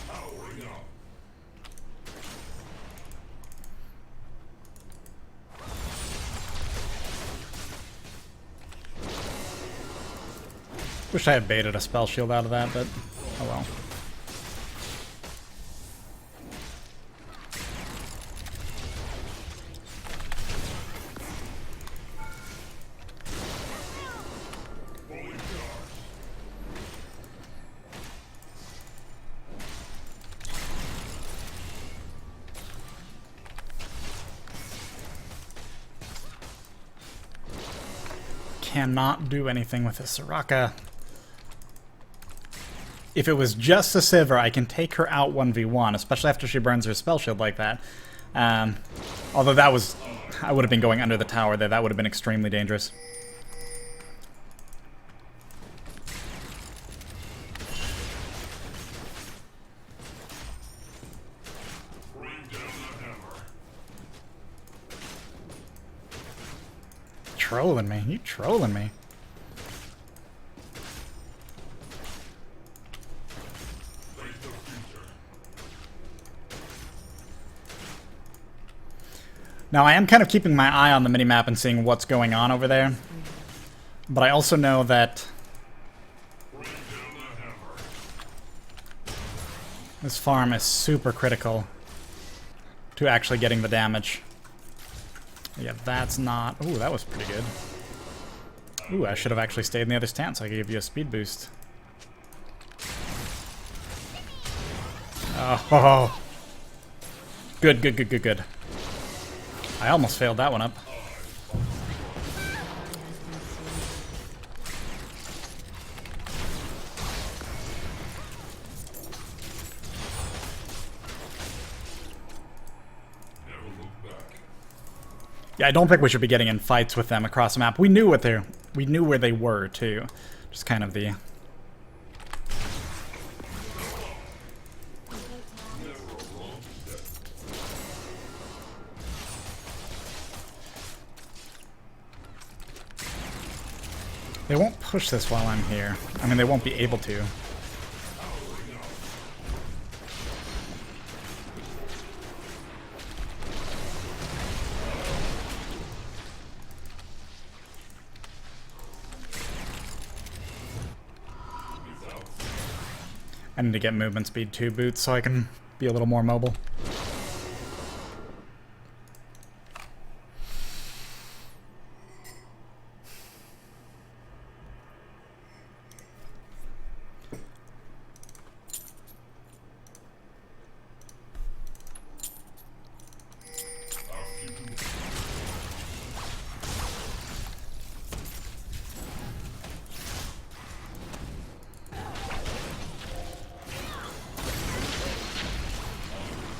Powering up. Wish I had baited a spell shield out of that, but oh well. Fully charged. Cannot do anything with this Soraka. If it was just a Sivir, I can take her out 1v1, especially after she burns her spell shield like that. Although that was... I would have been going under the tower there. That would have been extremely dangerous. Bring down the hammer. trolling me. You trolling me. Now, I am kind of keeping my eye on the minimap and seeing what's going on over there. But I also know that this farm is super critical to actually getting the damage. Yeah, that's not... Ooh, that was pretty good. Ooh, I should have actually stayed in the other stance so I could give you a speed boost. Oh. Good, good, good, good, good. I almost failed that one up. Yeah, I don't think we should be getting in fights with them across the map. We knew where they were too. Just kind of the... They won't push this while I'm here. I mean, they won't be able to. I need to get movement speed 2 boots so I can be a little more mobile.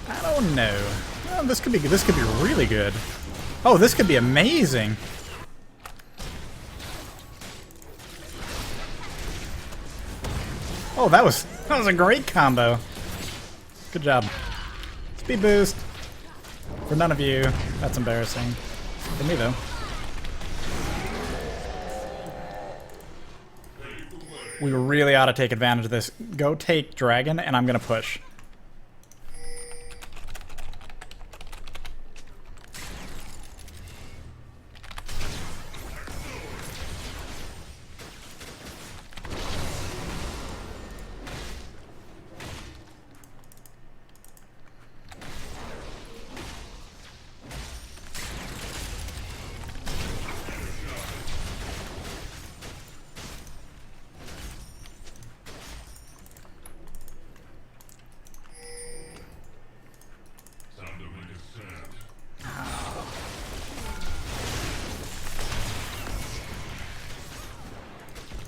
I don't know. Oh, this could be really good. Oh, this could be amazing. Oh, that was a great combo. Good job. Speed boost. For none of you. That's embarrassing. For me though. We really ought to take advantage of this. Go take dragon and I'm gonna push.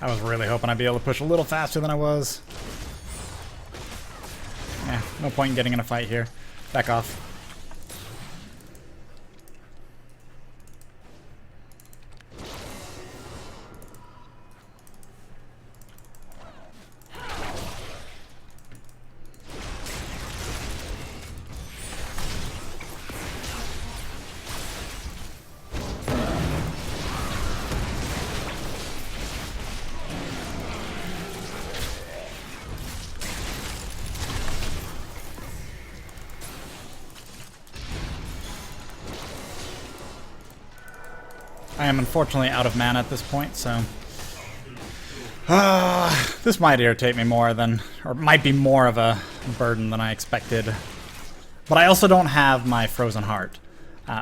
I was really hoping I'd be able to push a little faster than I was. Yeah, no point in getting in a fight here. Back off. I am unfortunately out of mana at this point, so... this might irritate me more than... or might be more of a burden than I expected. But I also don't have my Frozen Heart,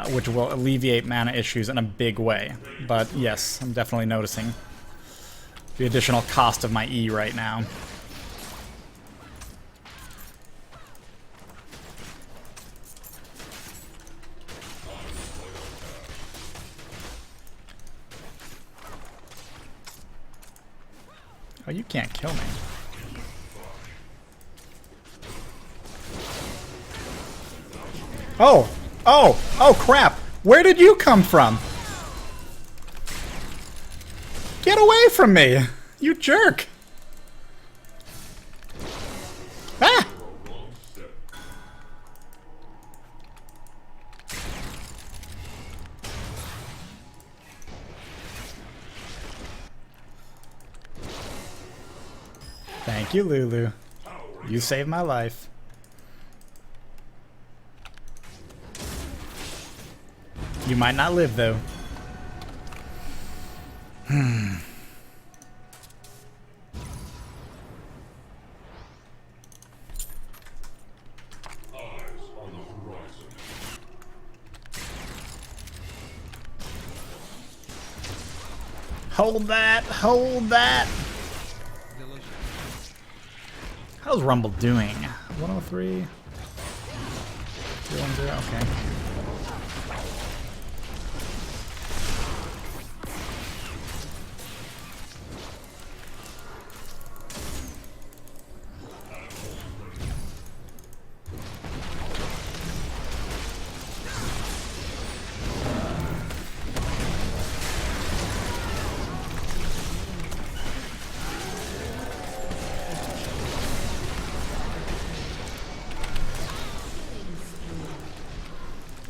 which will alleviate mana issues in a big way. But yes, I'm definitely noticing the additional cost of my E right now. Oh, you can't kill me. Oh! Oh! Oh, crap! Where did you come from? Get away from me! You jerk! Ah! Thank you, Lulu. You saved my life. You might not live, though. Eyes on the horizon. Hold that! Hold that! How's Rumble doing? 103? 310, okay.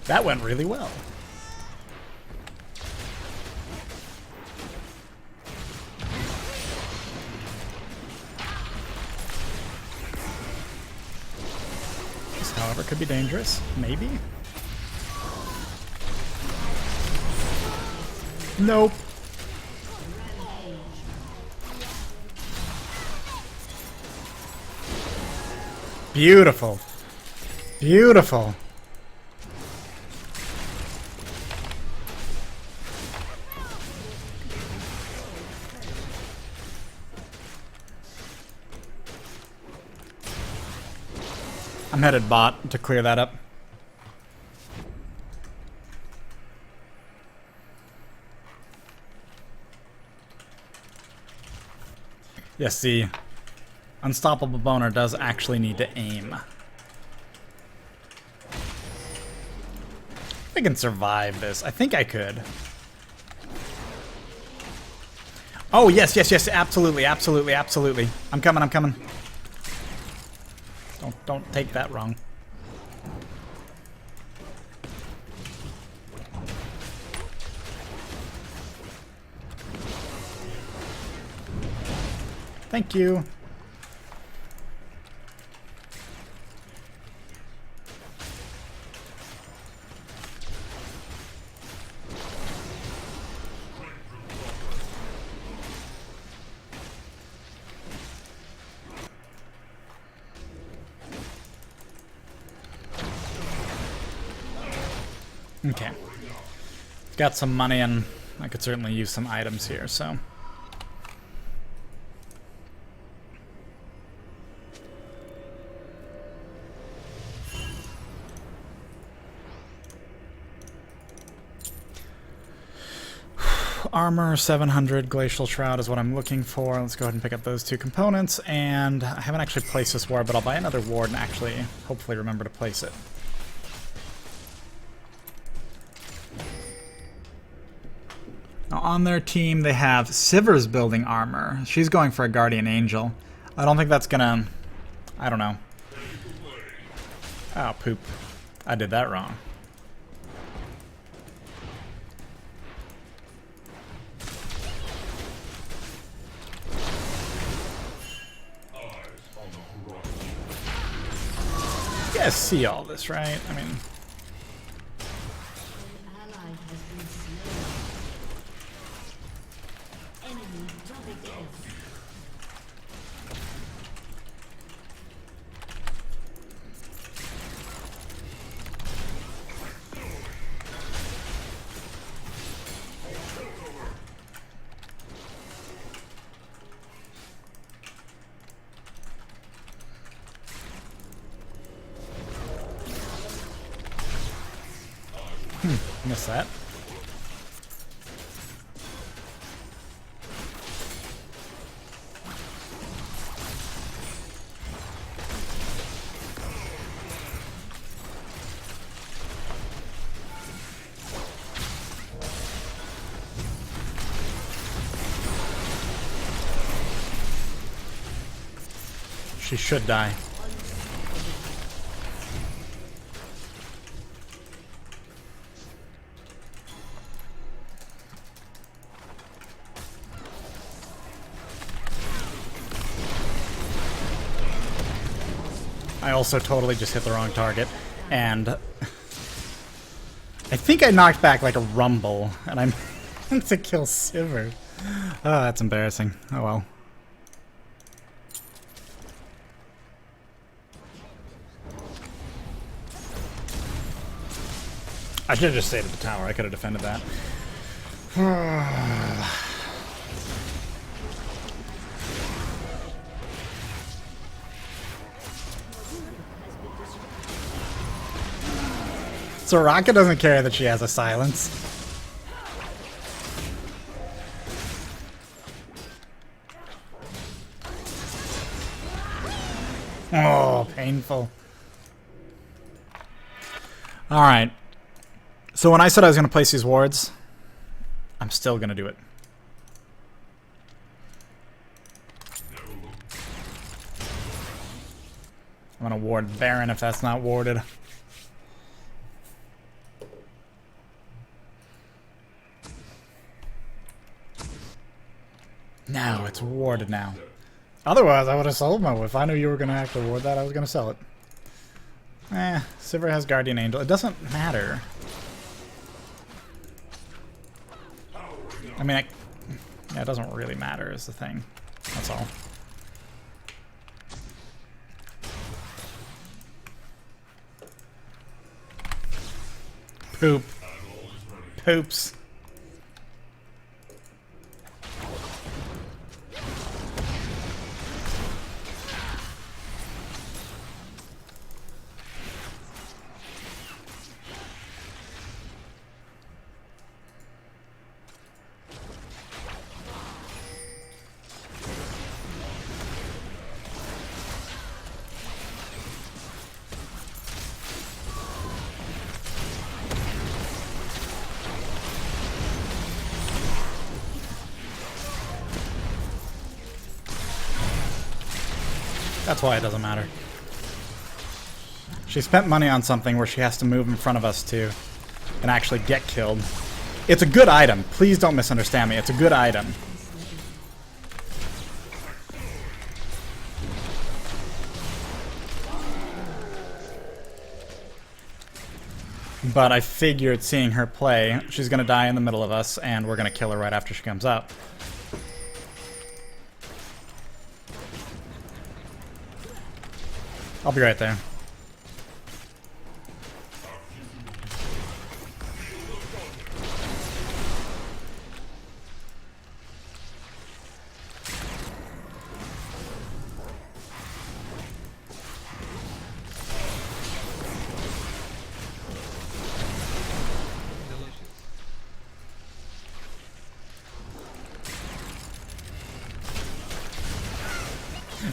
That went really well. This, however, could be dangerous. Maybe? Nope. Beautiful. Beautiful. I'm headed bot to clear that up. Yes, the unstoppable boner does actually need to aim. I can survive this. I think I could. Oh, yes, yes, yes, absolutely, absolutely, absolutely. I'm coming, I'm coming. Don't take that wrong. Thank you. Okay. Got some money and I could certainly use some items here, so. Armor 700 Glacial Shroud is what I'm looking for. Let's go ahead and pick up those two components. And I haven't actually placed this ward, but I'll buy another ward and actually hopefully remember to place it. Now on their team they have Siver's building armor. She's going for a Guardian Angel. I don't think that's gonna... I don't know. Oh, poop. I did that wrong. You guys see all this, right? I mean... Missed that. She should die. I also totally just hit the wrong target, and I think I knocked back like a rumble, and I meant to kill Sivir. Oh, that's embarrassing. Oh well. I should have just stayed at the tower. I could have defended that. So Rocket doesn't care that she has a silence. Oh, painful. Alright. So when I said I was going to place these wards, I'm still going to do it. I'm going to ward Baron if that's not warded. No, it's warded now. Otherwise, I would have sold my. If I knew you were going to actually ward that, I was going to sell it. Sivir has Guardian Angel. It doesn't matter. I mean, yeah, it doesn't really matter is the thing. That's all. Poop. Poops. That's why it doesn't matter. She spent money on something where she has to move in front of us too and actually get killed. It's a good item. Please don't misunderstand me. It's a good item. But I figured seeing her play, she's going to die in the middle of us and we're going to kill her right after she comes up. I'll be right there.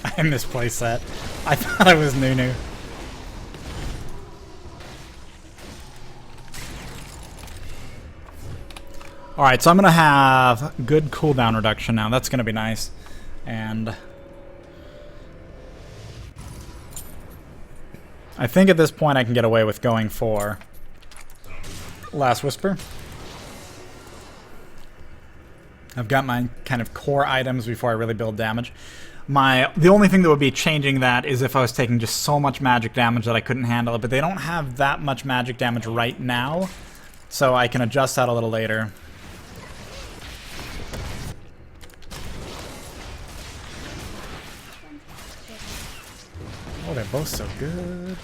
I misplaced that. I thought I was Nunu. Alright, so I'm going to have good cooldown reduction now. That's going to be nice. And I think at this point I can get away with going for Last Whisper. I've got my kind of core items before I really build damage. The only thing that would be changing that is if I was taking just so much magic damage that I couldn't handle it, but they don't have that much magic damage right now, so I can adjust that a little later. Oh, they're both so good.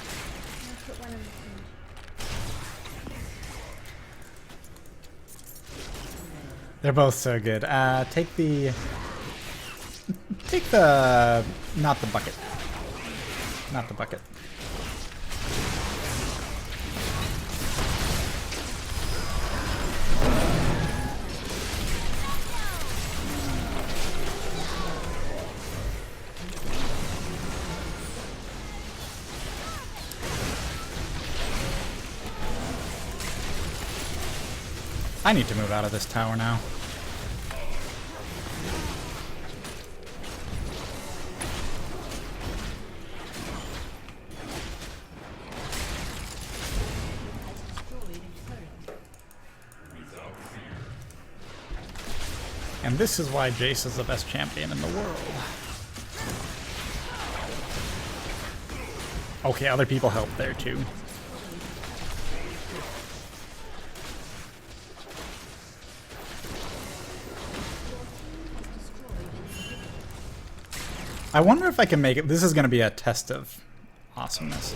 They're both so good. Take the... Not the bucket. Not the bucket. I need to move out of this tower now. And this is why Jayce is the best champion in the world. Okay, other people help there too. I wonder if I can make it. This is going to be a test of awesomeness.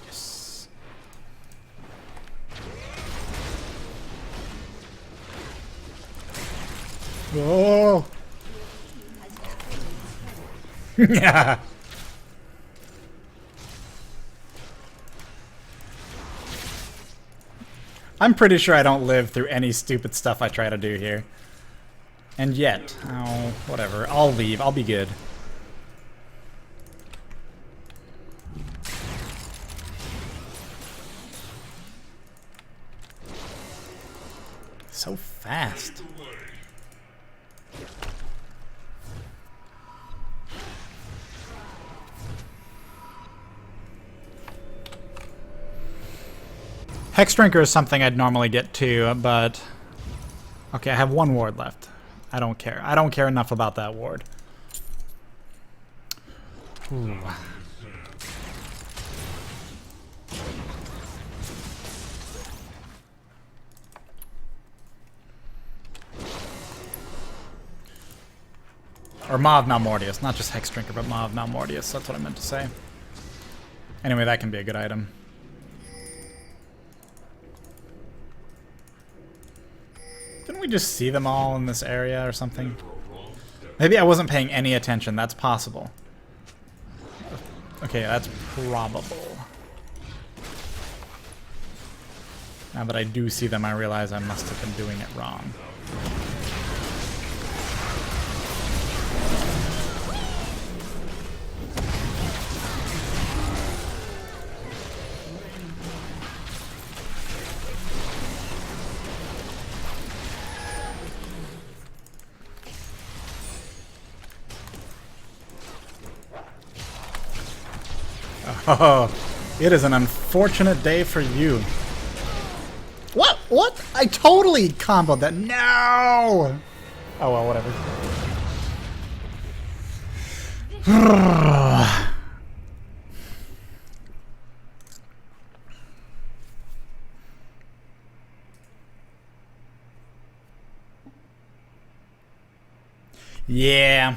Yes. Oh. Yeah. I'm pretty sure I don't live through any stupid stuff I try to do here. And yet, oh, whatever. I'll leave. I'll be good. So fast. Hex Drinker is something I'd normally get to, but... Okay, I have one ward left. I don't care. I don't care enough about that ward. Ooh. Or Maw of Malmortius. Not just Hex Drinker, but Maw of Malmortius. That's what I meant to say. Anyway, that can be a good item. Didn't we just see them all in this area or something? Maybe I wasn't paying any attention. That's possible. Okay, that's probable. Now that I do see them, I realize I must have been doing it wrong. Oh, it is an unfortunate day for you. What? What? I totally comboed that. No! Oh, well, whatever. Yeah.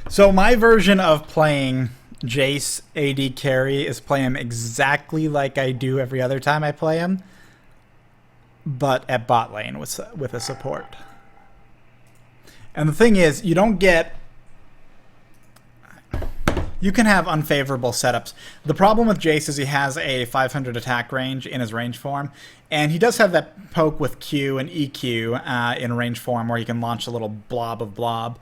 So my version of playing Jayce AD carry is play him exactly like I do every other time I play him, but at bot lane with a support. And the thing is, you don't get... You can have unfavorable setups. The problem with Jayce is he has a 500 attack range in his range form, and he does have that poke with Q and EQ in range form where you can launch a little blob of blob.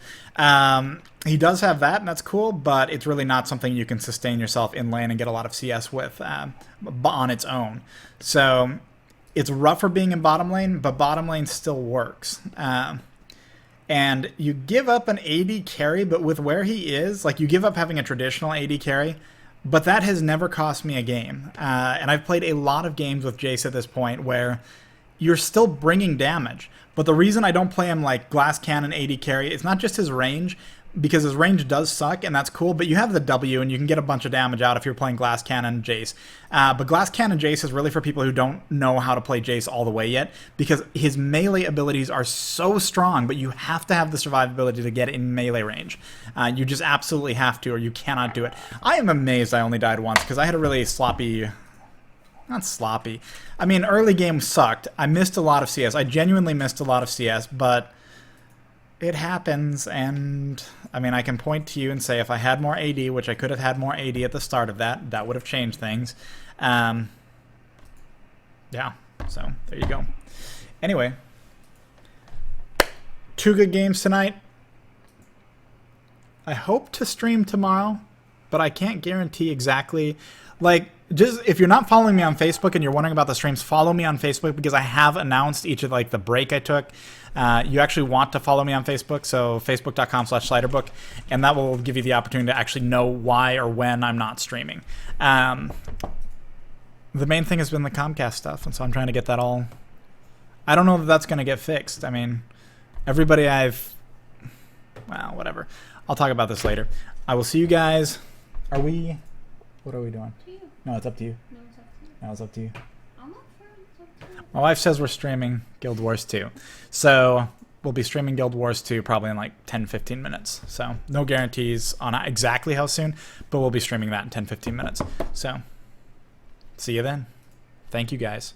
He does have that, and that's cool, but it's really not something you can sustain yourself in lane and get a lot of CS with on its own. So it's rougher being in bottom lane, but bottom lane still works. And you give up an AD carry, but with where he is, like, you give up having a traditional AD carry, but that has never cost me a game. And I've played a lot of games with Jayce at this point where you're still bringing damage. But the reason I don't play him like Glass Cannon AD carry, it's not just his range, because his range does suck, and that's cool, but you have the W, and you can get a bunch of damage out if you're playing Glass Cannon Jayce. But Glass Cannon Jayce is really for people who don't know how to play Jayce all the way yet, because his melee abilities are so strong, but you have to have the survivability to get in melee range. You just absolutely have to, or you cannot do it. I am amazed I only died once, because I had a really sloppy... Not sloppy. I mean, early game sucked. I missed a lot of CS. I genuinely missed a lot of CS, but... it happens, and I mean, I can point to you and say if I had more AD, which I could have had more AD at the start of that, that would have changed things. Yeah, so there you go. Anyway, 2 good games tonight. I hope to stream tomorrow, but I can't guarantee exactly. Like, just if you're not following me on Facebook and you're wondering about the streams, follow me on Facebook, because I have announced each of like the break I took. You actually want to follow me on Facebook, so facebook.com/sliderbook, and that will give you the opportunity to actually know why or when I'm not streaming. The main thing has been the Comcast stuff, and so I'm trying to get that all... I don't know that that's going to get fixed. I mean, everybody I've... Well, whatever. I'll talk about this later. I will see you guys Are we? What are we doing? To you. No, it's up to you. No, it's up to you. No, it's up to you. I'm not sure. It's up to you. My wife says we're streaming Guild Wars 2. So we'll be streaming Guild Wars 2 probably in like 10-15 minutes. So no guarantees on exactly how soon, but we'll be streaming that in 10-15 minutes. So see you then. Thank you guys.